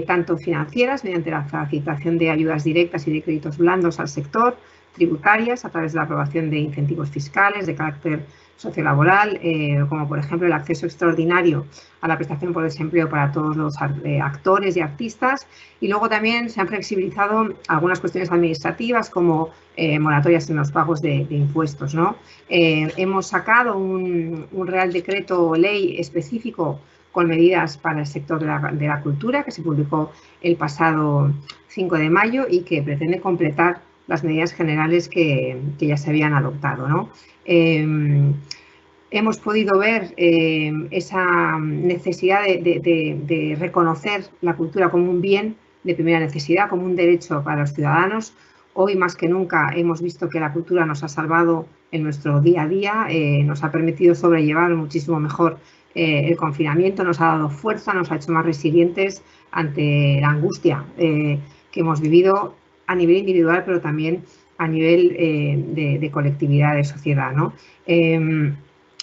tanto financieras, mediante la facilitación de ayudas directas y de créditos blandos al sector, tributarias, a través de la aprobación de incentivos fiscales de carácter sociolaboral, como por ejemplo el acceso extraordinario a la prestación por desempleo para todos los actores y artistas, y luego también se han flexibilizado algunas cuestiones administrativas como moratorias en los pagos de impuestos, ¿no? Hemos sacado un Real Decreto Ley específico con medidas para el sector de la cultura, que se publicó el pasado 5 de mayo y que pretende completar las medidas generales que ya se habían adoptado, ¿no? Hemos podido ver esa necesidad de reconocer la cultura como un bien de primera necesidad, como un derecho para los ciudadanos. Hoy más que nunca hemos visto que la cultura nos ha salvado en nuestro día a día, nos ha permitido sobrellevar muchísimo mejor el confinamiento, nos ha dado fuerza, nos ha hecho más resilientes ante la angustia que hemos vivido a nivel individual, pero también a nivel de colectividad, de sociedad, ¿no?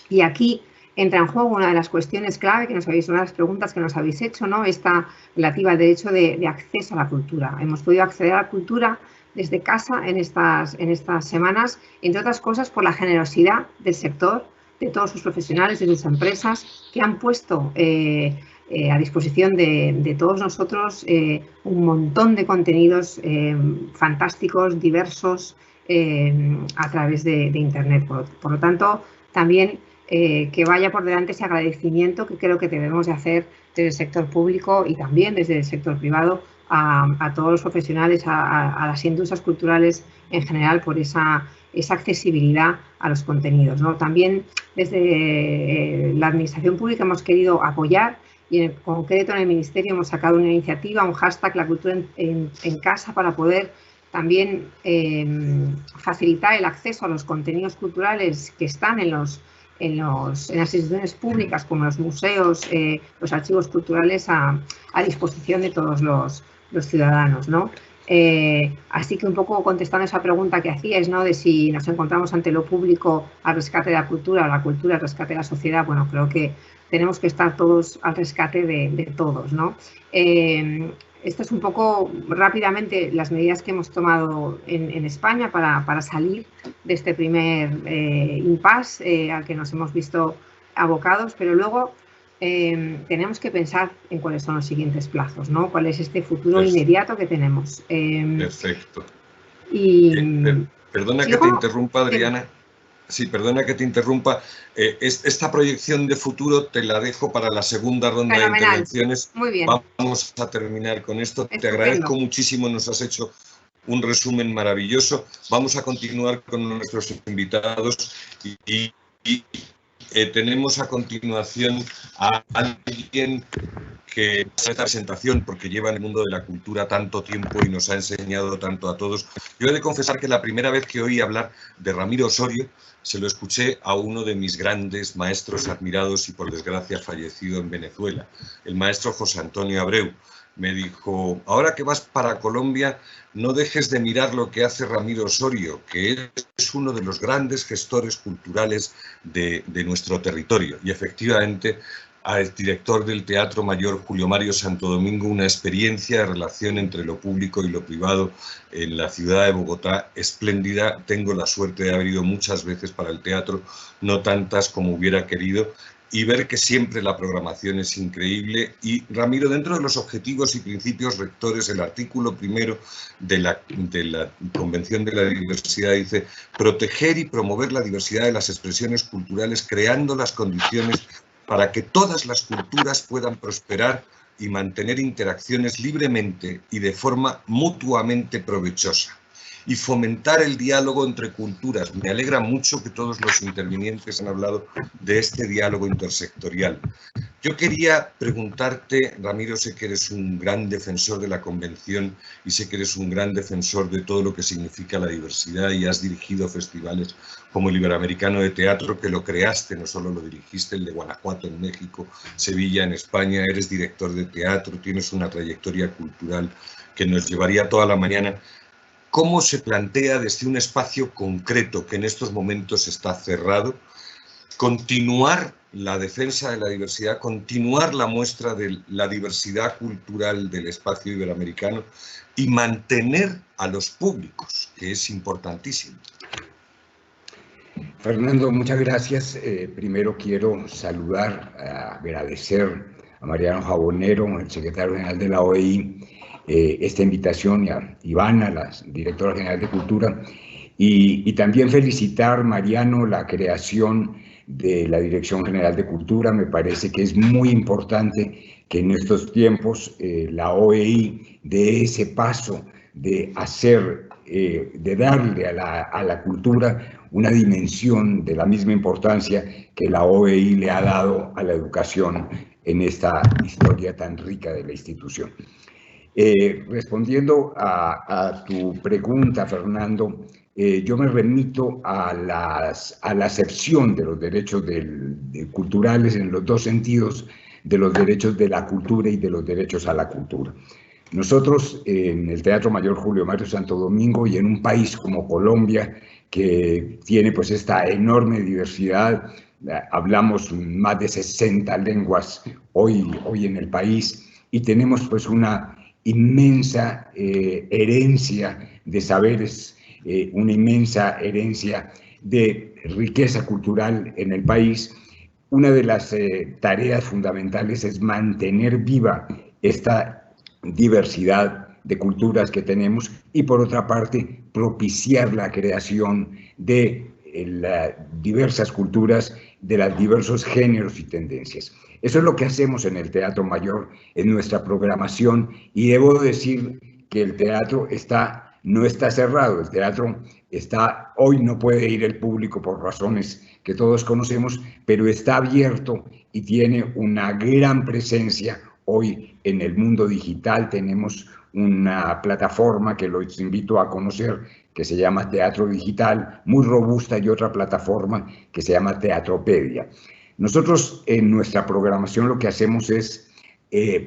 Y aquí entra en juego una de las cuestiones clave una de las preguntas que nos habéis hecho, ¿no? Esta relativa al derecho de acceso a la cultura. Hemos podido acceder a la cultura desde casa en estas semanas, entre otras cosas por la generosidad del sector, de todos sus profesionales, de sus empresas, que han puesto a disposición de todos nosotros un montón de contenidos fantásticos, diversos, a través de Internet. Por lo tanto, también que vaya por delante ese agradecimiento que creo que debemos de hacer desde el sector público y también desde el sector privado a todos los profesionales, a las industrias culturales en general, por esa accesibilidad a los contenidos, ¿no? También desde la Administración Pública hemos querido apoyar y en concreto en el Ministerio hemos sacado una iniciativa, un hashtag, la cultura en casa, para poder también facilitar el acceso a los contenidos culturales que están en las instituciones públicas, como los museos, los archivos culturales, a disposición de todos los ciudadanos, ¿no? Así que un poco contestando esa pregunta que hacíais, ¿no?, de si nos encontramos ante lo público al rescate de la cultura o la cultura al rescate de la sociedad, bueno, creo que tenemos que estar todos al rescate de todos, ¿no? Esto es un poco rápidamente las medidas que hemos tomado en España para salir de este primer impasse al que nos hemos visto abocados, pero luego tenemos que pensar en cuáles son los siguientes plazos, ¿no? ¿Cuál es este futuro inmediato que tenemos? Perfecto. Perdona que te interrumpa, Adriana. Sí, perdona que te interrumpa. Esta proyección de futuro te la dejo para la segunda ronda de intervenciones. Muy bien. Vamos a terminar con esto. Estupendo. Te agradezco muchísimo, nos has hecho un resumen maravilloso. Vamos a continuar con nuestros invitados y tenemos a continuación a alguien que hace esta presentación porque lleva en el mundo de la cultura tanto tiempo y nos ha enseñado tanto a todos. Yo he de confesar que la primera vez que oí hablar de Ramiro Osorio se lo escuché a uno de mis grandes maestros admirados y por desgracia fallecido en Venezuela, el maestro José Antonio Abreu. Me dijo, ahora que vas para Colombia, no dejes de mirar lo que hace Ramiro Osorio, que es uno de los grandes gestores culturales de nuestro territorio. Y efectivamente, al director del Teatro Mayor Julio Mario Santo Domingo, una experiencia de relación entre lo público y lo privado en la ciudad de Bogotá espléndida. Tengo la suerte de haber ido muchas veces para el teatro, no tantas como hubiera querido, y ver que siempre la programación es increíble. Y Ramiro, dentro de los objetivos y principios rectores, el artículo primero de la Convención de la Diversidad dice: proteger y promover la diversidad de las expresiones culturales, creando las condiciones para que todas las culturas puedan prosperar y mantener interacciones libremente y de forma mutuamente provechosa, y fomentar el diálogo entre culturas. Me alegra mucho que todos los intervinientes han hablado de este diálogo intersectorial. Yo quería preguntarte, Ramiro, sé que eres un gran defensor de la Convención y sé que eres un gran defensor de todo lo que significa la diversidad y has dirigido festivales como el Iberoamericano de Teatro, que lo creaste, no solo lo dirigiste, el de Guanajuato en México, Sevilla en España, eres director de teatro, tienes una trayectoria cultural que nos llevaría toda la mañana. ¿Cómo se plantea desde un espacio concreto que en estos momentos está cerrado, continuar la defensa de la diversidad, continuar la muestra de la diversidad cultural del espacio iberoamericano y mantener a los públicos, que es importantísimo? Fernando, muchas gracias. Primero quiero saludar, agradecer a Mariano Jabonero, el secretario general de la OEI, esta invitación, y a Ivana, la directora general de Cultura, y también felicitar, Mariano, la creación de la Dirección General de Cultura. Me parece que es muy importante que en estos tiempos la OEI dé ese paso de hacer, de darle a la cultura una dimensión de la misma importancia que la OEI le ha dado a la educación en esta historia tan rica de la institución. Respondiendo a tu pregunta, Fernando, yo me remito a la acepción de los derechos culturales en los dos sentidos, de los derechos de la cultura y de los derechos a la cultura. Nosotros en el Teatro Mayor Julio Mario Santo Domingo y en un país como Colombia, que tiene pues esta enorme diversidad, hablamos más de 60 lenguas hoy en el país, y tenemos pues una inmensa herencia de saberes, una inmensa herencia de riqueza cultural en el país. Una de las tareas fundamentales es mantener viva esta diversidad de culturas que tenemos y, por otra parte, propiciar la creación de las diversas culturas, de los diversos géneros y tendencias. Eso es lo que hacemos en el Teatro Mayor, en nuestra programación, y debo decir que el teatro está no está cerrado, el teatro está, hoy no puede ir el público por razones que todos conocemos, pero está abierto y tiene una gran presencia hoy en el mundo digital. Tenemos una plataforma que los invito a conocer que se llama Teatro Digital, muy robusta, y otra plataforma que se llama Teatropedia. Nosotros en nuestra programación lo que hacemos es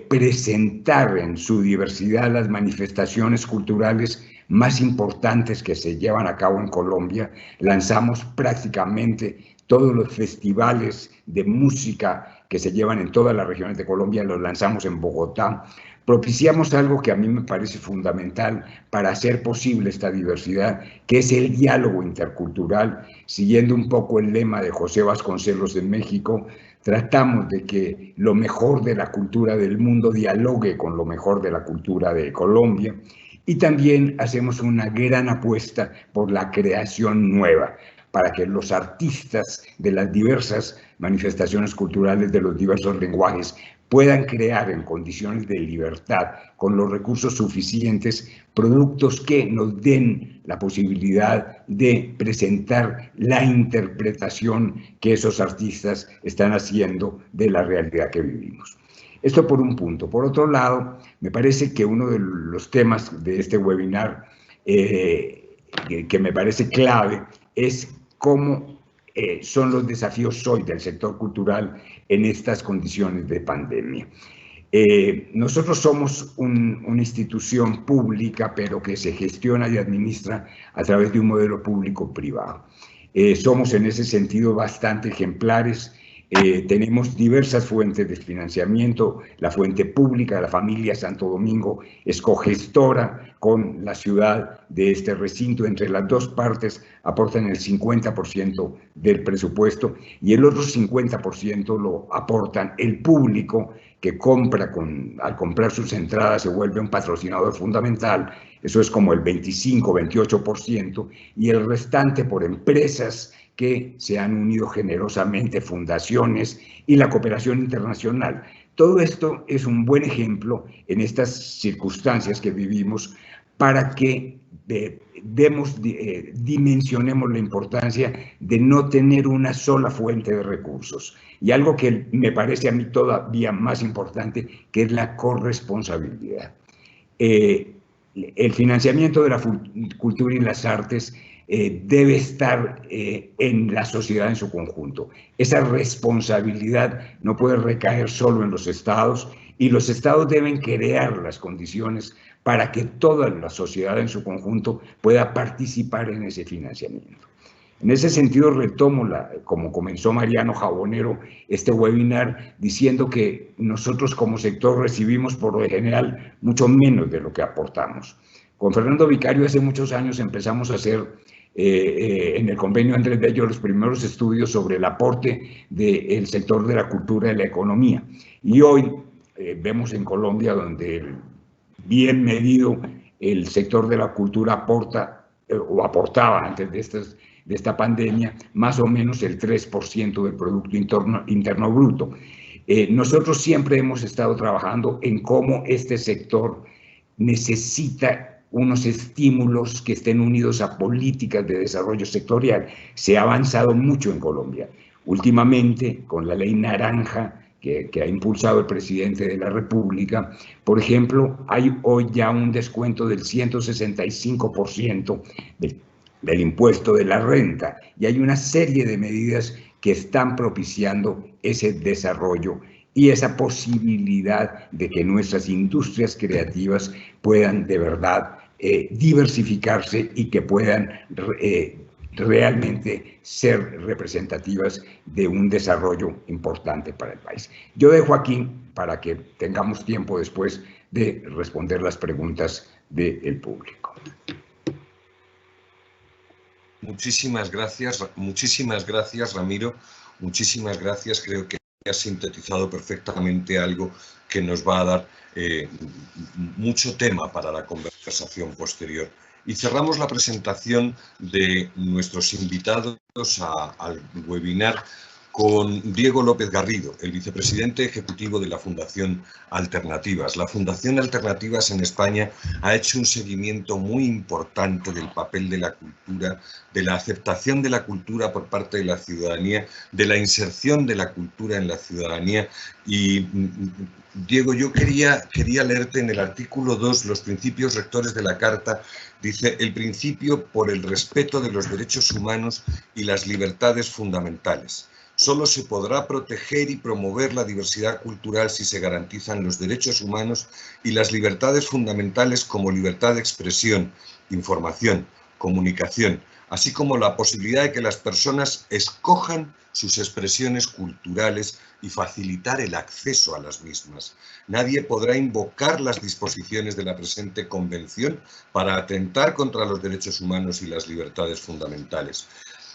presentar en su diversidad las manifestaciones culturales más importantes que se llevan a cabo en Colombia. Lanzamos prácticamente todos los festivales de música que se llevan en todas las regiones de Colombia, los lanzamos en Bogotá. Propiciamos algo que a mí me parece fundamental para hacer posible esta diversidad, que es el diálogo intercultural. Siguiendo un poco el lema de José Vasconcelos de México, tratamos de que lo mejor de la cultura del mundo dialogue con lo mejor de la cultura de Colombia. Y también hacemos una gran apuesta por la creación nueva, para que los artistas de las diversas manifestaciones culturales, de los diversos lenguajes, puedan crear en condiciones de libertad, con los recursos suficientes, productos que nos den la posibilidad de presentar la interpretación que esos artistas están haciendo de la realidad que vivimos. Esto por un punto. Por otro lado, me parece que uno de los temas de este webinar que me parece clave es cómo son los desafíos hoy del sector cultural en estas condiciones de pandemia. Nosotros somos una institución pública, pero que se gestiona y administra a través de un modelo público-privado. Somos en ese sentido bastante ejemplares. Tenemos diversas fuentes de financiamiento. La fuente pública, la familia Santo Domingo, es cogestora con la ciudad de este recinto. Entre las dos partes aportan el 50% del presupuesto y el otro 50% lo aportan el público, que compra al comprar sus entradas se vuelve un patrocinador fundamental. Eso es como el 25-28%, y el restante por empresas que se han unido generosamente, fundaciones y la cooperación internacional. Todo esto es un buen ejemplo en estas circunstancias que vivimos para que dimensionemos la importancia de no tener una sola fuente de recursos. Y algo que me parece a mí todavía más importante, que es la corresponsabilidad. El financiamiento de la cultura y las artes debe estar en la sociedad en su conjunto. Esa responsabilidad no puede recaer solo en los estados, y los estados deben crear las condiciones para que toda la sociedad en su conjunto pueda participar en ese financiamiento. En ese sentido, retomo, como comenzó Mariano Jabonero, este webinar diciendo que nosotros como sector recibimos por lo general mucho menos de lo que aportamos. Con Fernando Vicario hace muchos años empezamos a hacer en el convenio Andrés Bello los primeros estudios sobre el aporte del sector de la cultura y la economía. Y hoy vemos en Colombia, donde bien medido el sector de la cultura aporta o aportaba antes de esta pandemia más o menos el 3% del Producto Interno Bruto. Nosotros siempre hemos estado trabajando en cómo este sector necesita unos estímulos que estén unidos a políticas de desarrollo sectorial. Se ha avanzado mucho en Colombia. Últimamente, con la Ley Naranja que ha impulsado el presidente de la República, por ejemplo, hay hoy ya un descuento del 165% del impuesto de la renta, y hay una serie de medidas que están propiciando ese desarrollo y esa posibilidad de que nuestras industrias creativas puedan de verdad diversificarse y que puedan realmente ser representativas de un desarrollo importante para el país. Yo dejo aquí para que tengamos tiempo después de responder las preguntas del público. Muchísimas gracias, Ramiro. Muchísimas gracias. Creo que has sintetizado perfectamente algo que nos va a dar mucho tema para la conversación posterior. Y cerramos la presentación de nuestros invitados al webinar con Diego López Garrido, el vicepresidente ejecutivo de la Fundación Alternativas. La Fundación Alternativas en España ha hecho un seguimiento muy importante del papel de la cultura, de la aceptación de la cultura por parte de la ciudadanía, de la inserción de la cultura en la ciudadanía. Y, Diego, yo quería leerte en el artículo 2, los principios rectores de la Carta. Dice: el principio por el respeto de los derechos humanos y las libertades fundamentales. Solo se podrá proteger y promover la diversidad cultural si se garantizan los derechos humanos y las libertades fundamentales como libertad de expresión, información, comunicación, así como la posibilidad de que las personas escojan sus expresiones culturales y facilitar el acceso a las mismas. Nadie podrá invocar las disposiciones de la presente Convención para atentar contra los derechos humanos y las libertades fundamentales.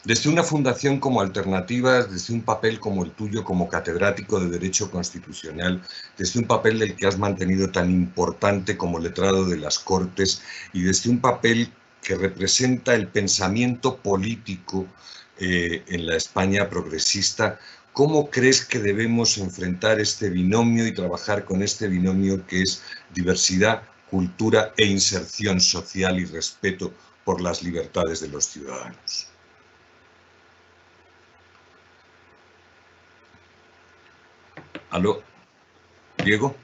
Desde una fundación como Alternativas, desde un papel como el tuyo como catedrático de Derecho Constitucional, desde un papel del que has mantenido tan importante como letrado de las Cortes y desde un papel que representa el pensamiento político en la España progresista, ¿cómo crees que debemos enfrentar este binomio y trabajar con este binomio que es diversidad, cultura e inserción social y respeto por las libertades de los ciudadanos? ¿Aló? ¿Diego?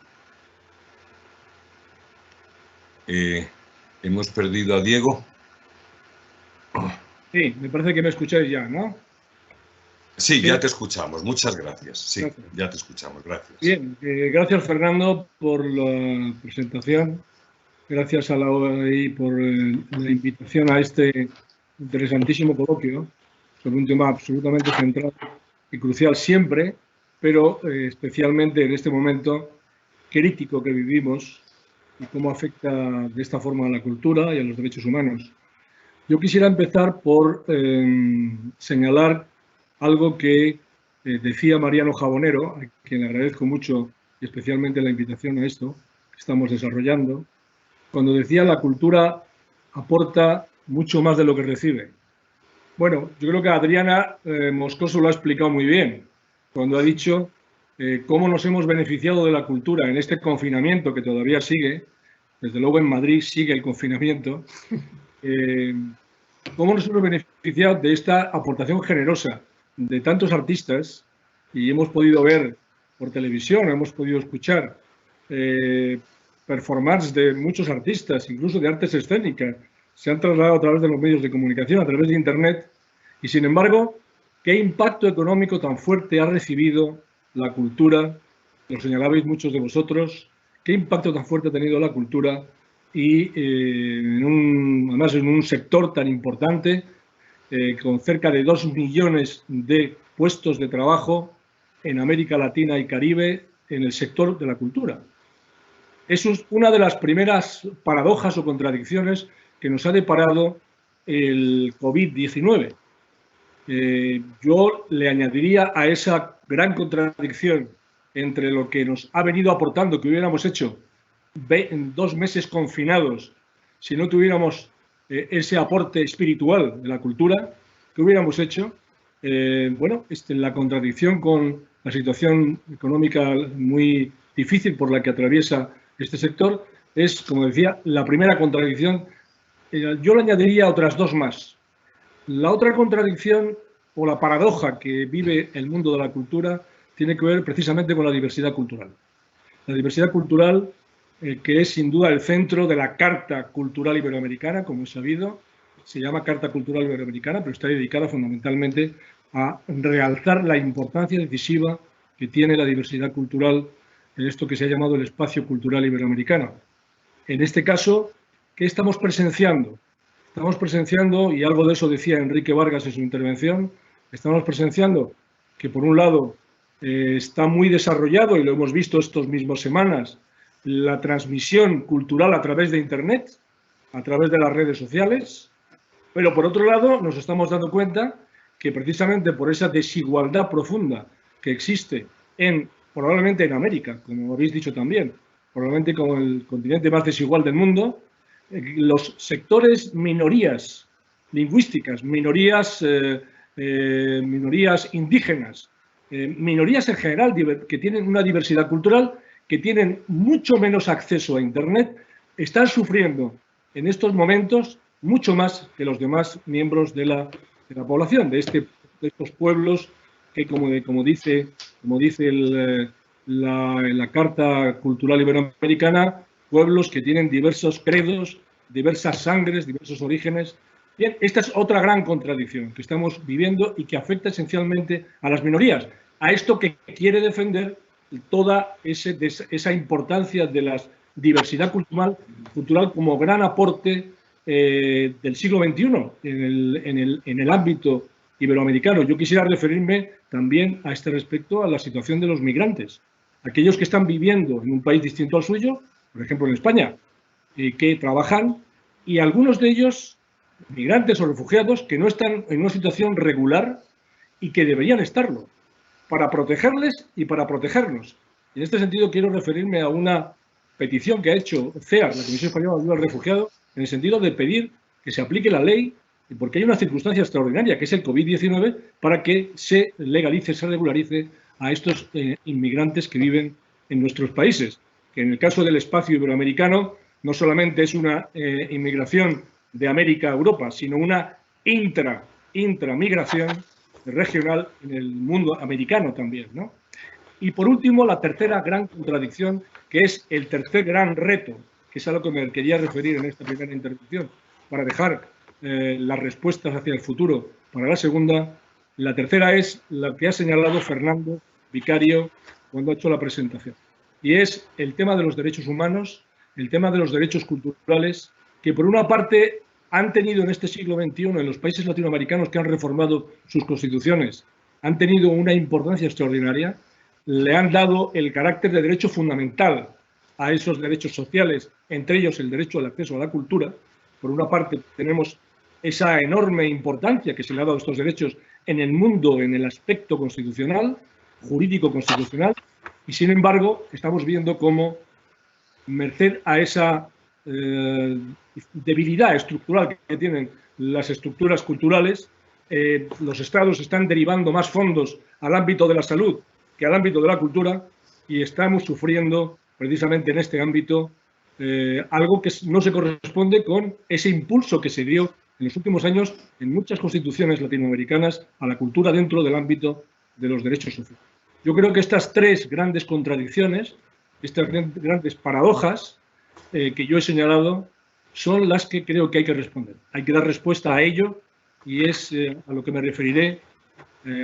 ¿Hemos perdido a Diego? Sí, me parece que me escucháis ya, ¿no? Sí, ya te escuchamos. Muchas gracias. Sí, gracias. Ya te escuchamos. Gracias. Bien, gracias Fernando por la presentación. Gracias a la OEI por la invitación a este interesantísimo coloquio sobre un tema absolutamente central y crucial siempre, pero especialmente en este momento crítico que vivimos y cómo afecta de esta forma a la cultura y a los derechos humanos. Yo quisiera empezar por señalar algo que decía Mariano Jabonero, a quien le agradezco mucho y especialmente la invitación a esto que estamos desarrollando, cuando decía la cultura aporta mucho más de lo que recibe. Bueno, yo creo que Adriana Moscoso lo ha explicado muy bien, cuando ha dicho cómo nos hemos beneficiado de la cultura en este confinamiento que todavía sigue. Desde luego en Madrid sigue el confinamiento. Cómo nos hemos beneficiado de esta aportación generosa de tantos artistas, y hemos podido ver por televisión, hemos podido escuchar performances de muchos artistas, incluso de artes escénicas, se han trasladado a través de los medios de comunicación, a través de Internet, y sin embargo, ¿qué impacto económico tan fuerte ha recibido la cultura? Lo señalabais muchos de vosotros. ¿Qué impacto tan fuerte ha tenido la cultura? Y además en un sector tan importante, con cerca de 2 millones de puestos de trabajo en América Latina y Caribe en el sector de la cultura. Eso es una de las primeras paradojas o contradicciones que nos ha deparado el COVID-19. Yo le añadiría a esa gran contradicción entre lo que nos ha venido aportando, que hubiéramos hecho en 2 meses confinados, si no tuviéramos ese aporte espiritual de la cultura, que hubiéramos hecho, bueno, la contradicción con la situación económica muy difícil por la que atraviesa este sector, es, como decía, la primera contradicción. Yo le añadiría otras 2 más. La otra contradicción o la paradoja que vive el mundo de la cultura tiene que ver precisamente con la diversidad cultural. La diversidad cultural que es sin duda el centro de la Carta Cultural Iberoamericana, como es sabido, se llama Carta Cultural Iberoamericana, pero está dedicada fundamentalmente a realzar la importancia decisiva que tiene la diversidad cultural en esto que se ha llamado el espacio cultural iberoamericano. En este caso, ¿qué estamos presenciando? Estamos presenciando, y algo de eso decía Enrique Vargas en su intervención, estamos presenciando que por un lado está muy desarrollado, y lo hemos visto estas mismas semanas, la transmisión cultural a través de Internet, a través de las redes sociales, pero por otro lado nos estamos dando cuenta que precisamente por esa desigualdad profunda que existe probablemente en América, como habéis dicho también, probablemente como el continente más desigual del mundo, los sectores minorías lingüísticas, minorías indígenas, minorías en general que tienen una diversidad cultural, que tienen mucho menos acceso a Internet, están sufriendo en estos momentos mucho más que los demás miembros de la población, de estos pueblos que, como dice la Carta Cultural Iberoamericana, pueblos que tienen diversos credos, diversas sangres, diversos orígenes. Bien, esta es otra gran contradicción que estamos viviendo y que afecta esencialmente a las minorías, a esto que quiere defender toda esa importancia de la diversidad cultural como gran aporte del siglo XXI en el ámbito iberoamericano. Yo quisiera referirme también a este respecto a la situación de los migrantes, aquellos que están viviendo en un país distinto al suyo, por ejemplo en España, que trabajan, y algunos de ellos, migrantes o refugiados, que no están en una situación regular y que deberían estarlo, para protegerles y para protegernos. En este sentido quiero referirme a una petición que ha hecho CEAR, la Comisión Española de Ayuda al Refugiado, en el sentido de pedir que se aplique la ley, porque hay una circunstancia extraordinaria, que es el COVID-19, para que se legalice, se regularice a estos inmigrantes que viven en nuestros países, que en el caso del espacio iberoamericano no solamente es una inmigración de América a Europa, sino una intramigración regional en el mundo americano también, ¿no? Y por último, la tercera gran contradicción, que es el tercer gran reto, que es a lo que me quería referir en esta primera intervención, para dejar las respuestas hacia el futuro para la segunda. La tercera es la que ha señalado Fernando Vicario cuando ha hecho la presentación, y es el tema de los derechos humanos, el tema de los derechos culturales, que por una parte han tenido en este siglo XXI, en los países latinoamericanos que han reformado sus constituciones, han tenido una importancia extraordinaria, le han dado el carácter de derecho fundamental a esos derechos sociales, entre ellos el derecho al acceso a la cultura. Por una parte tenemos esa enorme importancia que se le ha dado a estos derechos en el mundo, en el aspecto constitucional, jurídico constitucional, y sin embargo estamos viendo cómo, merced a esa debilidad estructural que tienen las estructuras culturales, los estados están derivando más fondos al ámbito de la salud que al ámbito de la cultura, y estamos sufriendo precisamente en este ámbito algo que no se corresponde con ese impulso que se dio en los últimos años en muchas constituciones latinoamericanas a la cultura dentro del ámbito de los derechos sociales. Yo creo que estas tres grandes contradicciones, estas grandes paradojas que yo he señalado, son las que creo que hay que responder. Hay que dar respuesta a ello, y es a lo que me referiré,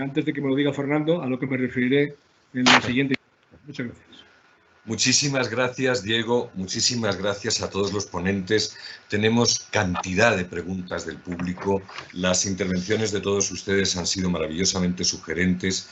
antes de que me lo diga Fernando, a lo que me referiré en la siguiente. Muchas gracias. Muchísimas gracias, Diego. Muchísimas gracias a todos los ponentes. Tenemos cantidad de preguntas del público. Las intervenciones de todos ustedes han sido maravillosamente sugerentes.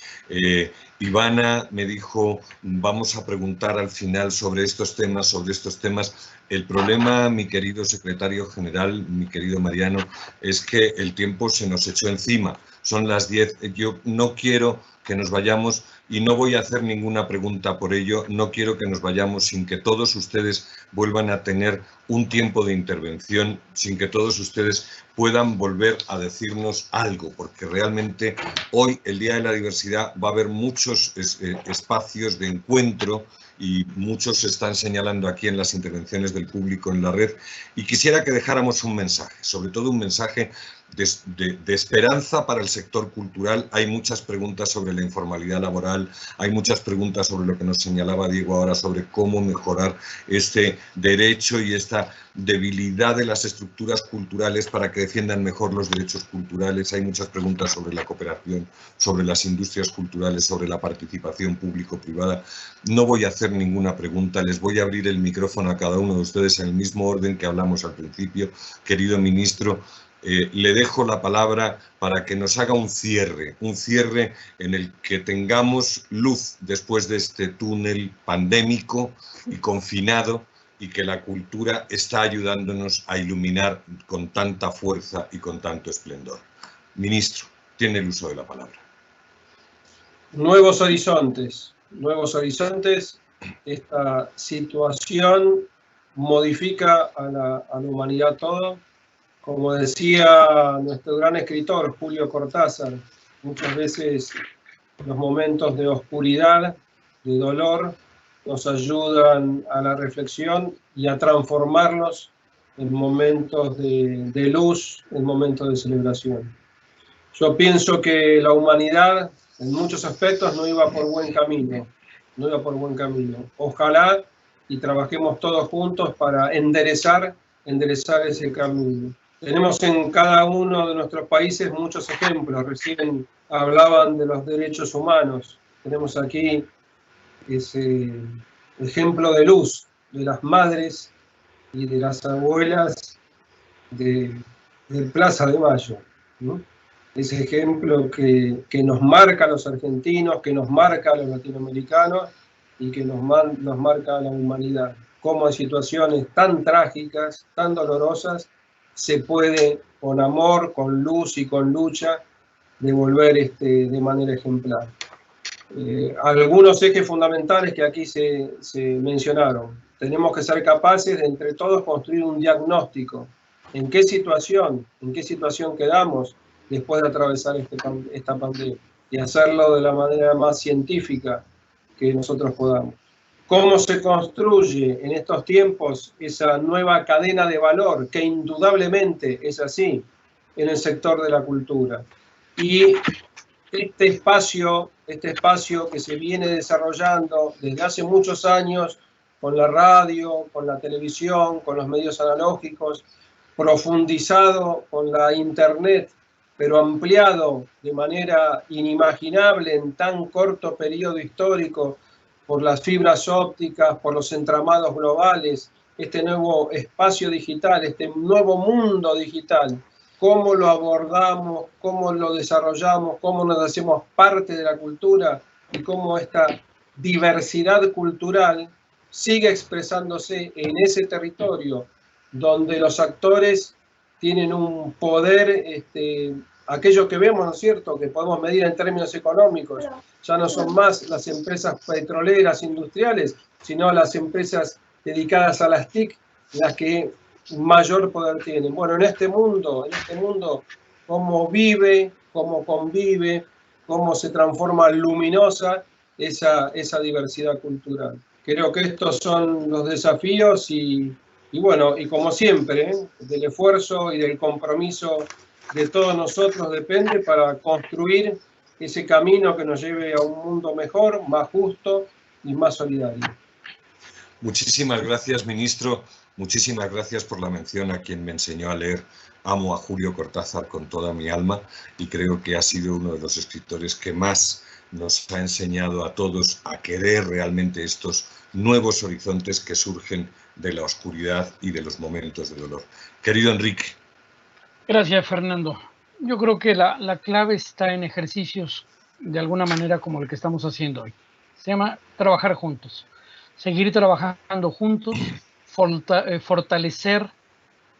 Ivana me dijo, vamos a preguntar al final sobre estos temas, El problema, mi querido secretario general, mi querido Mariano, es que el tiempo se nos echó encima. Son las 10. Yo no quiero que nos vayamos, y no voy a hacer ninguna pregunta por ello, no quiero que nos vayamos sin que todos ustedes vuelvan a tener un tiempo de intervención, sin que todos ustedes puedan volver a decirnos algo, porque realmente hoy, el Día de la Diversidad, va a haber muchos espacios de encuentro, y muchos se están señalando aquí en las intervenciones del público en la red, y quisiera que dejáramos un mensaje, sobre todo un mensaje de esperanza para el sector cultural. Hay muchas preguntas sobre la informalidad laboral, hay muchas preguntas sobre lo que nos señalaba Diego ahora, sobre cómo mejorar este derecho y esta debilidad de las estructuras culturales para que defiendan mejor los derechos culturales. Hay muchas preguntas sobre la cooperación, sobre las industrias culturales, sobre la participación público-privada. No voy a hacer ninguna pregunta, les voy a abrir el micrófono a cada uno de ustedes en el mismo orden que hablamos al principio. Querido ministro, le dejo la palabra para que nos haga un cierre en el que tengamos luz después de este túnel pandémico y confinado, y que la cultura está ayudándonos a iluminar con tanta fuerza y con tanto esplendor. Ministro, tiene el uso de la palabra. Nuevos horizontes. Esta situación modifica a la humanidad toda. Como decía nuestro gran escritor Julio Cortázar, muchas veces los momentos de oscuridad, de dolor, nos ayudan a la reflexión y a transformarlos en momentos de luz, en momentos de celebración. Yo pienso que la humanidad, en muchos aspectos, no iba por buen camino. Ojalá y trabajemos todos juntos para enderezar ese camino. Tenemos en cada uno de nuestros países muchos ejemplos. Recién hablaban de los derechos humanos. Tenemos aquí ese ejemplo de luz de las madres y de las abuelas de Plaza de Mayo, ¿no? Ese ejemplo que nos marca a los argentinos, que nos marca a los latinoamericanos y que nos marca a la humanidad. Cómo en situaciones tan trágicas, tan dolorosas, se puede, con amor, con luz y con lucha, devolver de manera ejemplar. Algunos ejes fundamentales que aquí se mencionaron. Tenemos que ser capaces de entre todos construir un diagnóstico. ¿En qué situación quedamos después de atravesar esta pandemia? Y hacerlo de la manera más científica que nosotros podamos. ¿Cómo se construye en estos tiempos esa nueva cadena de valor, que indudablemente es así en el sector de la cultura? Y este espacio que se viene desarrollando desde hace muchos años con la radio, con la televisión, con los medios analógicos, profundizado con la internet, pero ampliado de manera inimaginable en tan corto periodo histórico por las fibras ópticas, por los entramados globales, este nuevo espacio digital, este nuevo mundo digital. Cómo lo abordamos, cómo lo desarrollamos, cómo nos hacemos parte de la cultura y cómo esta diversidad cultural sigue expresándose en ese territorio donde los actores tienen un poder, aquello que vemos, ¿no es cierto?, que podemos medir en términos económicos. Ya no son más las empresas petroleras industriales, sino las empresas dedicadas a las TIC, las que mayor poder tienen. Bueno, en este mundo, cómo vive, cómo convive, cómo se transforma luminosa esa diversidad cultural. Creo que estos son los desafíos y bueno, y como siempre, del esfuerzo y del compromiso de todos nosotros depende para construir ese camino que nos lleve a un mundo mejor, más justo y más solidario. Muchísimas gracias, ministro. Muchísimas gracias por la mención a quien me enseñó a leer. Amo a Julio Cortázar con toda mi alma y creo que ha sido uno de los escritores que más nos ha enseñado a todos a querer realmente estos nuevos horizontes que surgen de la oscuridad y de los momentos de dolor. Querido Enrique. Gracias, Fernando. Yo creo que la clave está en ejercicios de alguna manera como el que estamos haciendo hoy. Se llama trabajar juntos, seguir trabajando juntos, fortalecer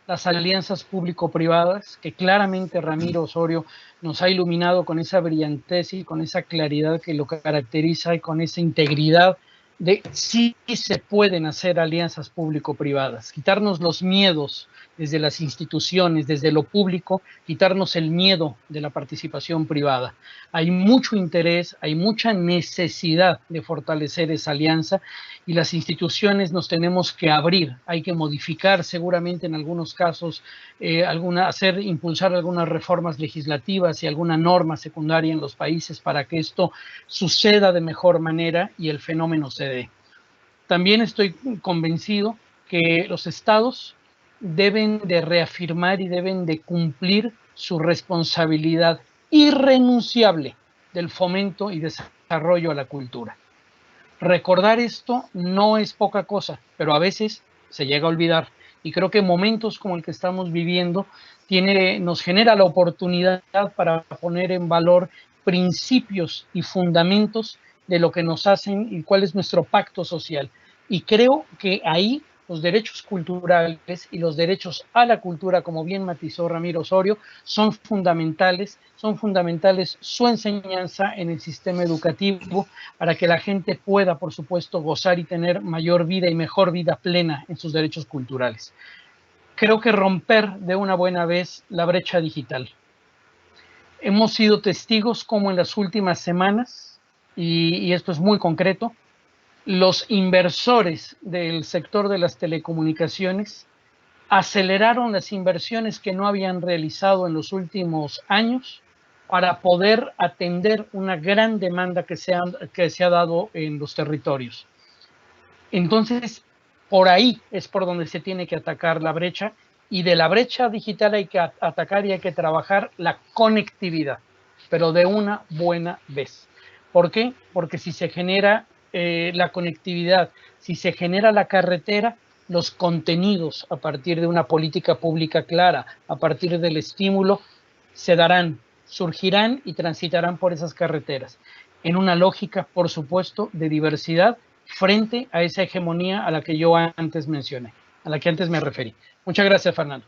las alianzas público-privadas, que claramente Ramiro Osorio nos ha iluminado con esa brillantez y con esa claridad que lo caracteriza y con esa integridad de sí se pueden hacer alianzas público-privadas, quitarnos los miedos desde las instituciones, desde lo público, quitarnos el miedo de la participación privada. Hay mucho interés, hay mucha necesidad de fortalecer esa alianza y las instituciones nos tenemos que abrir, hay que modificar seguramente en algunos casos, impulsar algunas reformas legislativas y alguna norma secundaria en los países para que esto suceda de mejor manera y el fenómeno se dé. También estoy convencido que los estados deben de reafirmar y deben de cumplir su responsabilidad irrenunciable del fomento y desarrollo a la cultura. Recordar esto no es poca cosa, pero a veces se llega a olvidar. Y creo que momentos como el que estamos viviendo nos genera la oportunidad para poner en valor principios y fundamentos de lo que nos hacen y cuál es nuestro pacto social. Y creo que ahí los derechos culturales y los derechos a la cultura, como bien matizó Ramiro Osorio, son fundamentales su enseñanza en el sistema educativo para que la gente pueda, por supuesto, gozar y tener mayor vida y mejor vida plena en sus derechos culturales. Creo que romper de una buena vez la brecha digital. Hemos sido testigos como en las últimas semanas y esto es muy concreto, los inversores del sector de las telecomunicaciones aceleraron las inversiones que no habían realizado en los últimos años para poder atender una gran demanda que se ha dado en los territorios. Entonces, por ahí es por donde se tiene que atacar la brecha, y de la brecha digital hay que atacar y hay que trabajar la conectividad, pero de una buena vez. ¿Por qué? Porque si se genera la conectividad, si se genera la carretera, los contenidos a partir de una política pública clara, a partir del estímulo, se darán, surgirán y transitarán por esas carreteras, en una lógica, por supuesto, de diversidad frente a esa hegemonía a la que yo antes mencioné, a la que antes me referí. Muchas gracias, Fernando.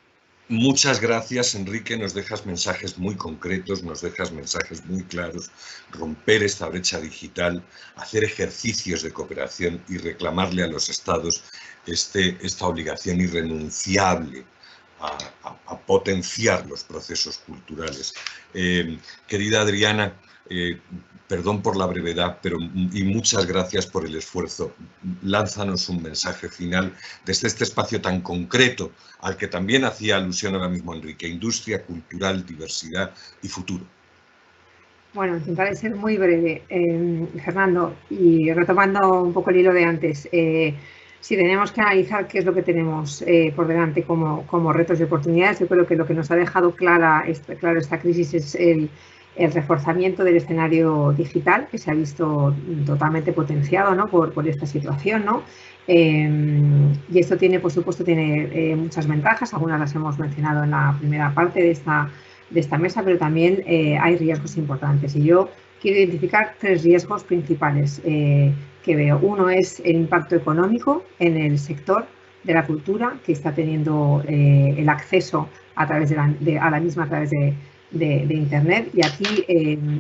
Muchas gracias, Enrique. Nos dejas mensajes muy concretos, nos dejas mensajes muy claros. Romper esta brecha digital, hacer ejercicios de cooperación y reclamarle a los Estados esta obligación irrenunciable a potenciar los procesos culturales. Querida Adriana, perdón por la brevedad, y muchas gracias por el esfuerzo. Lánzanos un mensaje final desde este espacio tan concreto al que también hacía alusión ahora mismo Enrique: industria, cultural, diversidad y futuro. Bueno, intentaré ser muy breve, Fernando, y retomando un poco el hilo de antes. Si tenemos que analizar qué es lo que tenemos por delante como retos y oportunidades, yo creo que lo que nos ha dejado claro esta crisis es el reforzamiento del escenario digital, que se ha visto totalmente potenciado, ¿no?, por esta situación, ¿no? Y esto tiene, por supuesto, muchas ventajas, algunas las hemos mencionado en la primera parte de esta mesa, pero también hay riesgos importantes. Y yo quiero identificar 3 riesgos principales que veo. Uno es el impacto económico en el sector de la cultura, que está teniendo el acceso a la misma a través de Internet. Y aquí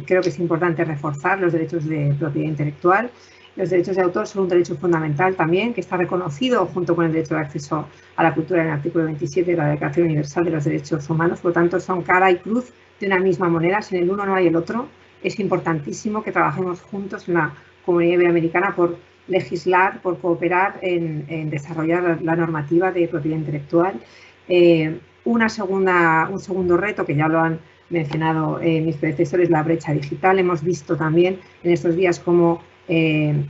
creo que es importante reforzar los derechos de propiedad intelectual. Los derechos de autor son un derecho fundamental también, que está reconocido junto con el derecho de acceso a la cultura en el artículo 27 de la Declaración Universal de los Derechos Humanos. Por lo tanto, son cara y cruz de una misma moneda. Sin el uno no hay el otro. Es importantísimo que trabajemos juntos en la Comunidad Iberoamericana por legislar, por cooperar en desarrollar la normativa de propiedad intelectual. Un segundo reto, que ya lo han mencionado mis predecesores, la brecha digital. Hemos visto también en estos días cómo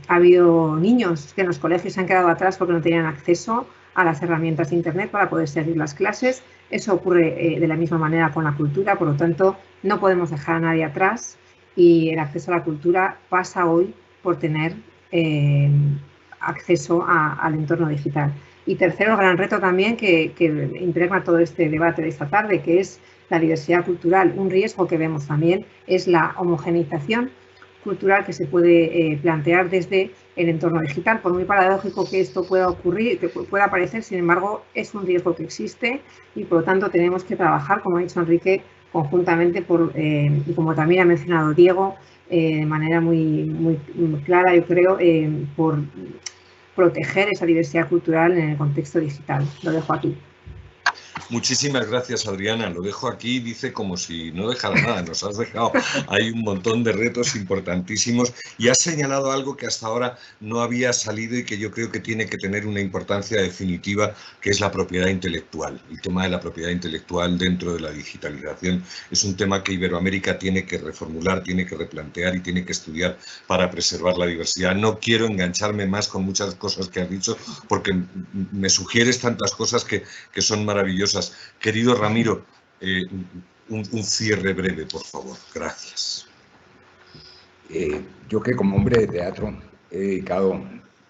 ha habido niños que en los colegios se han quedado atrás porque no tenían acceso a las herramientas de Internet para poder seguir las clases. Eso ocurre de la misma manera con la cultura, por lo tanto no podemos dejar a nadie atrás, y el acceso a la cultura pasa hoy por tener acceso al entorno digital. Y tercero, el gran reto también que impregna todo este debate de esta tarde, que es la diversidad cultural. Un riesgo que vemos también es la homogeneización cultural que se puede plantear desde el entorno digital. Por muy paradójico que esto pueda ocurrir, que pueda parecer, sin embargo, es un riesgo que existe, y por lo tanto tenemos que trabajar, como ha dicho Enrique, conjuntamente y como también ha mencionado Diego, de manera muy clara, yo creo, por proteger esa diversidad cultural en el contexto digital. Lo dejo aquí. Muchísimas gracias, Adriana. Lo dejo aquí, dice, como si no dejara nada. Nos has dejado hay un montón de retos importantísimos, y has señalado algo que hasta ahora no había salido y que yo creo que tiene que tener una importancia definitiva, que es la propiedad intelectual. El tema de la propiedad intelectual dentro de la digitalización es un tema que Iberoamérica tiene que reformular, tiene que replantear y tiene que estudiar para preservar la diversidad. No quiero engancharme más con muchas cosas que has dicho, porque me sugieres tantas cosas que son maravillosas. Querido Ramiro, un cierre breve, por favor. Gracias. Yo, que como hombre de teatro he dedicado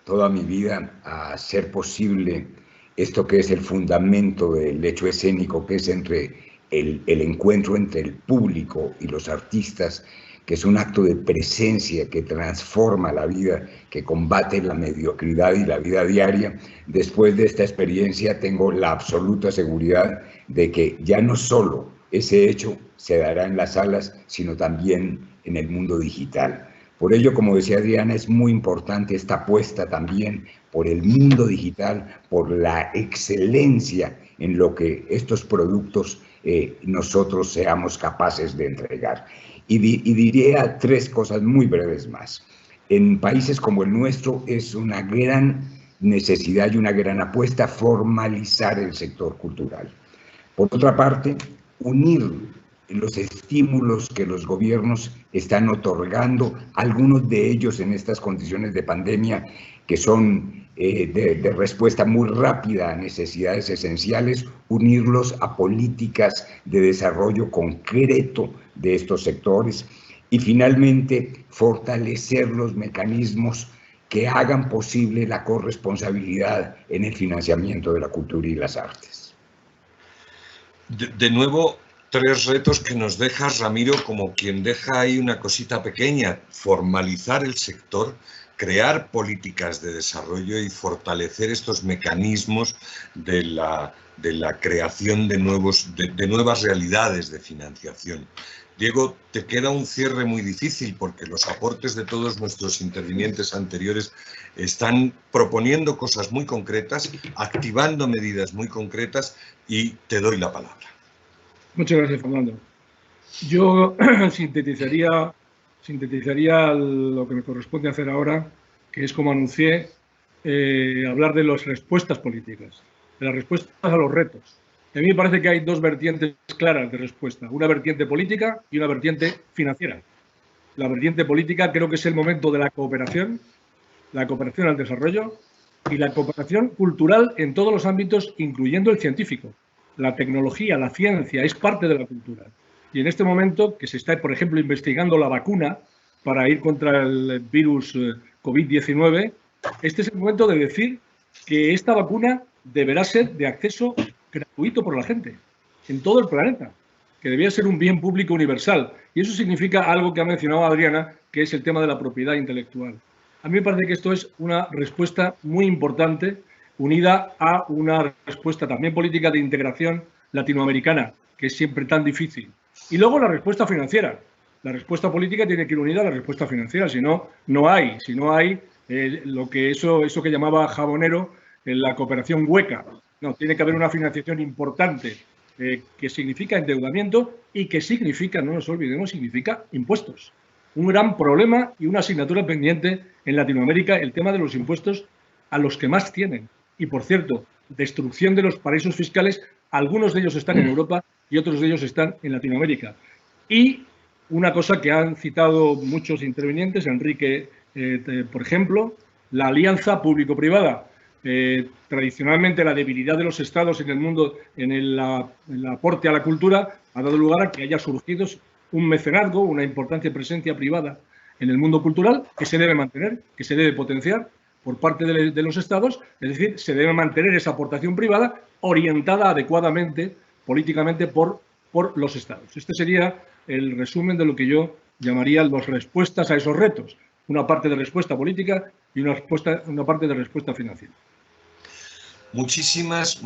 toda mi vida a hacer posible esto que es el fundamento del hecho escénico, que es entre el encuentro entre el público y los artistas, que es un acto de presencia que transforma la vida, que combate la mediocridad y la vida diaria. Después de esta experiencia tengo la absoluta seguridad de que ya no solo ese hecho se dará en las salas, sino también en el mundo digital. Por ello, como decía Adriana, es muy importante esta apuesta también por el mundo digital, por la excelencia en lo que estos productos nosotros seamos capaces de entregar. Y diría 3 cosas muy breves más. En países como el nuestro es una gran necesidad y una gran apuesta formalizar el sector cultural. Por otra parte, unir los estímulos que los gobiernos están otorgando, algunos de ellos en estas condiciones de pandemia, que son de respuesta muy rápida a necesidades esenciales, unirlos a políticas de desarrollo concreto de estos sectores y finalmente fortalecer los mecanismos que hagan posible la corresponsabilidad en el financiamiento de la cultura y las artes. De nuevo, 3 retos que nos dejas, Ramiro, como quien deja ahí una cosita pequeña: formalizar el sector, crear políticas de desarrollo y fortalecer estos mecanismos de la creación de nuevas realidades de financiación. Diego, te queda un cierre muy difícil porque los aportes de todos nuestros intervinientes anteriores están proponiendo cosas muy concretas, activando medidas muy concretas, y te doy la palabra. Muchas gracias, Fernando. Yo sintetizaría lo que me corresponde hacer ahora, que es, como anuncié, hablar de las respuestas políticas, de las respuestas a los retos. A mí me parece que hay 2 vertientes claras de respuesta, una vertiente política y una vertiente financiera. La vertiente política creo que es el momento de la cooperación al desarrollo y la cooperación cultural en todos los ámbitos, incluyendo el científico. La tecnología, la ciencia, es parte de la cultura. Y en este momento que se está, por ejemplo, investigando la vacuna para ir contra el virus COVID-19, este es el momento de decir que esta vacuna deberá ser de acceso gratuito por la gente, en todo el planeta, que debía ser un bien público universal. Y eso significa algo que ha mencionado Adriana, que es el tema de la propiedad intelectual. A mí me parece que esto es una respuesta muy importante, unida a una respuesta también política de integración latinoamericana, que es siempre tan difícil. Y luego la respuesta financiera. La respuesta política tiene que ir unida a la respuesta financiera, si no, no hay. Si no hay eso que llamaba Jabonero la cooperación hueca. No, tiene que haber una financiación importante que significa endeudamiento y que significa, no nos olvidemos, significa impuestos. Un gran problema y una asignatura pendiente en Latinoamérica, el tema de los impuestos a los que más tienen. Y, por cierto, destrucción de los paraísos fiscales, algunos de ellos están en Europa y otros de ellos están en Latinoamérica. Y una cosa que han citado muchos intervinientes, Enrique, por ejemplo, la alianza público-privada. Tradicionalmente la debilidad de los estados en el mundo, en el aporte a la cultura, ha dado lugar a que haya surgido un mecenazgo, una importante presencia privada en el mundo cultural que se debe mantener, que se debe potenciar por parte de los estados, es decir, se debe mantener esa aportación privada orientada adecuadamente, políticamente, por los estados. Este sería el resumen de lo que yo llamaría las respuestas a esos retos. Una parte de respuesta política y una parte de respuesta financiera. Muchísimas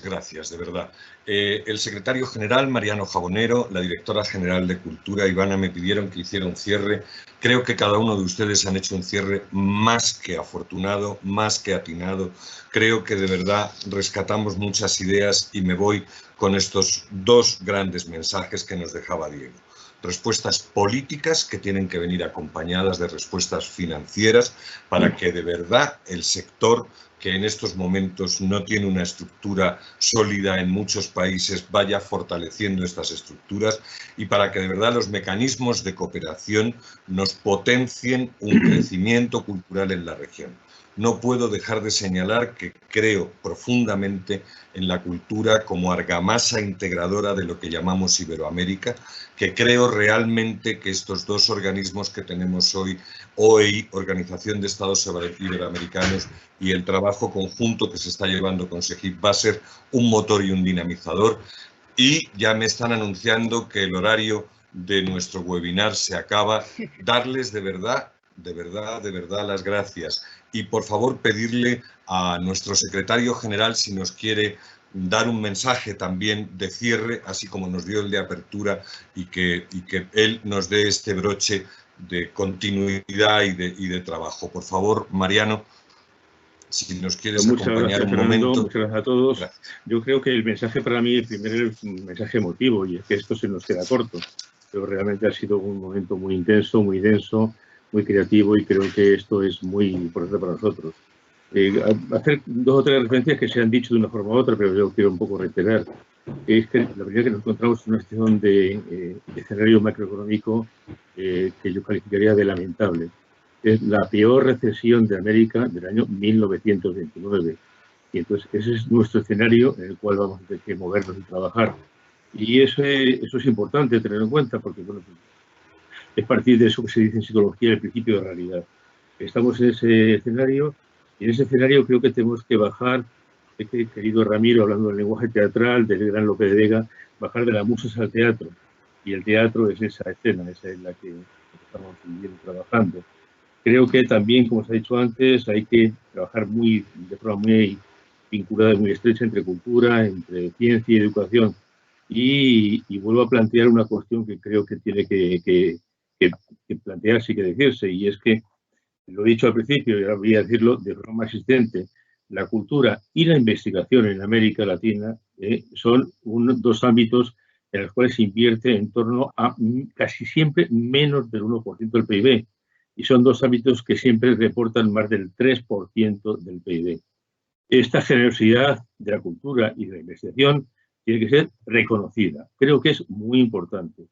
gracias, de verdad. El secretario general, Mariano Jabonero, la directora general de Cultura, Ivana, me pidieron que hiciera un cierre. Creo que cada uno de ustedes han hecho un cierre más que afortunado, más que atinado. Creo que de verdad rescatamos muchas ideas y me voy con estos 2 grandes mensajes que nos dejaba Diego. Respuestas políticas que tienen que venir acompañadas de respuestas financieras para que de verdad el sector, que en estos momentos no tiene una estructura sólida en muchos países, vaya fortaleciendo estas estructuras y para que de verdad los mecanismos de cooperación nos potencien un crecimiento cultural en la región. No puedo dejar de señalar que creo profundamente en la cultura como argamasa integradora de lo que llamamos Iberoamérica, que creo realmente que estos 2 organismos que tenemos hoy, OEI, Organización de Estados Iberoamericanos, y el trabajo conjunto que se está llevando con SEGIP va a ser un motor y un dinamizador. Y ya me están anunciando que el horario de nuestro webinar se acaba. Darles de verdad las gracias. Y por favor pedirle a nuestro secretario general si nos quiere dar un mensaje también de cierre, así como nos dio el de apertura, y que él nos dé este broche de continuidad y de trabajo. Por favor, Mariano, si nos quieres acompañar un momento. Muchas gracias a todos. Gracias. Yo creo que el mensaje para mí, primero, es un mensaje emotivo, y es que esto se nos queda corto. Pero realmente ha sido un momento muy intenso, muy denso, muy creativo y creo que esto es muy importante para nosotros. Hacer 2 o 3 referencias que se han dicho de una forma u otra, pero yo quiero un poco reiterar. Es que la primera que nos encontramos es una situación de escenario macroeconómico que yo calificaría de lamentable. Es la peor recesión de América del año 1929. Y entonces ese es nuestro escenario en el cual vamos a tener que movernos y trabajar. Y eso es importante tener en cuenta porque, bueno, es partir de eso que se dice en psicología, el principio de realidad. Estamos en ese escenario y en ese escenario creo que tenemos que bajar, querido Ramiro, hablando del lenguaje teatral, del gran Lope de Vega, bajar de las musas al teatro. Y el teatro es esa escena, esa es la que estamos viviendo, trabajando. Creo que también, como se ha dicho antes, hay que trabajar de forma muy vinculada, muy estrecha entre cultura, entre ciencia y educación. Y vuelvo a plantear una cuestión que creo que tiene que plantearse y que decirse, y es que, lo he dicho al principio y ahora voy a decirlo de forma existente, la cultura y la investigación en América Latina son 2 ámbitos en los cuales se invierte en torno a casi siempre menos del 1% del PIB. Y son 2 ámbitos que siempre reportan más del 3% del PIB. Esta generosidad de la cultura y de la investigación tiene que ser reconocida. Creo que es muy importante.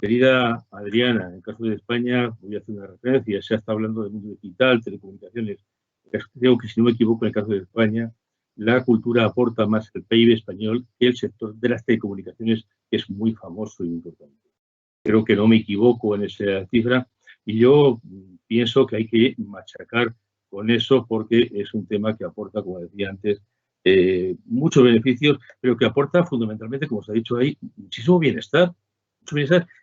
Querida Adriana, en el caso de España, voy a hacer una referencia, se está hablando del mundo digital, telecomunicaciones. Creo que, si no me equivoco, en el caso de España, la cultura aporta más al PIB español que el sector de las telecomunicaciones, que es muy famoso y muy importante. Creo que no me equivoco en esa cifra y yo pienso que hay que machacar con eso porque es un tema que aporta, como decía antes, muchos beneficios, pero que aporta fundamentalmente, como se ha dicho ahí, muchísimo bienestar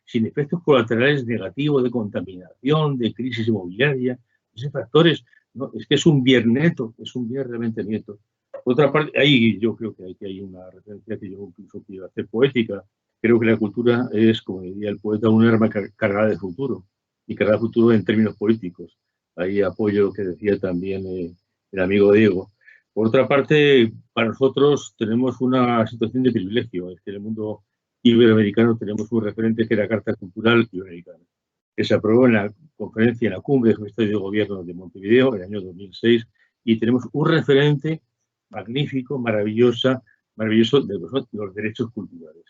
sin efectos colaterales negativos de contaminación, de crisis inmobiliaria, esos factores, ¿no? Es que es un bien neto, es un bien realmente neto. Por otra parte, ahí yo creo que hay una referencia que yo incluso quiero hacer poética. Creo que la cultura es, como diría el poeta, un arma cargada de futuro, y cargada de futuro en términos políticos. Ahí apoyo lo que decía también el amigo Diego. Por otra parte, para nosotros tenemos una situación de privilegio, es que en el mundo iberoamericano tenemos un referente que es la Carta Cultural Iberoamericana, que se aprobó en la conferencia, en la cumbre de Secretarios de Gobierno de Montevideo en el año 2006, y tenemos un referente magnífico, maravilloso de los derechos culturales.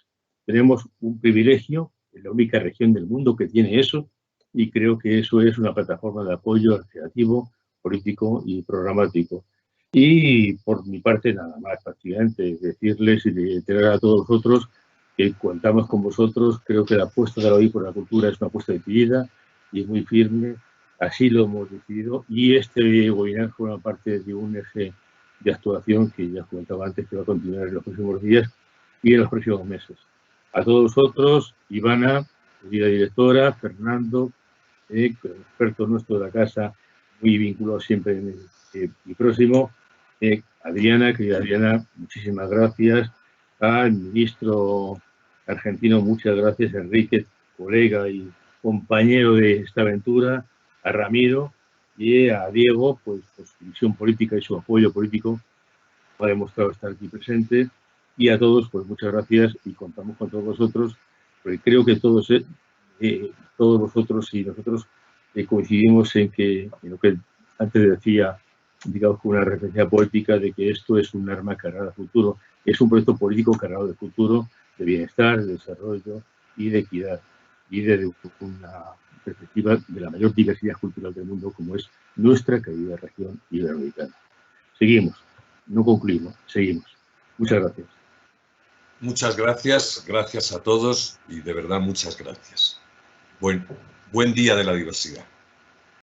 Tenemos un privilegio, es la única región del mundo que tiene eso, y creo que eso es una plataforma de apoyo creativo, político y programático. Y por mi parte, nada más, prácticamente, decirles y reiterar a todos vosotros que contamos con vosotros. Creo que la apuesta de la OI por la cultura es una apuesta decidida y es muy firme. Así lo hemos decidido. Y este webinar forma parte de un eje de actuación que ya comentaba antes, que va a continuar en los próximos días y en los próximos meses. A todos vosotros, Ivana, querida directora, Fernando, experto nuestro de la casa, muy vinculado siempre en el próximo, Adriana, querida Adriana, muchísimas gracias. Al ministro argentino, muchas gracias, Enrique, colega y compañero de esta aventura, a Ramiro y a Diego, pues por su visión política y su apoyo político, ha demostrado estar aquí presente, y a todos, pues muchas gracias y contamos con todos vosotros, porque creo que todos vosotros y nosotros coincidimos en lo que antes decía, digamos, con una referencia poética de que esto es un arma cargada de futuro, es un proyecto político cargado de futuro, de bienestar, de desarrollo y de equidad, y de una perspectiva de la mayor diversidad cultural del mundo, como es nuestra querida región iberoamericana. Seguimos, no concluimos, seguimos. Muchas gracias. Muchas gracias, gracias a todos y de verdad muchas gracias. Buen día de la diversidad.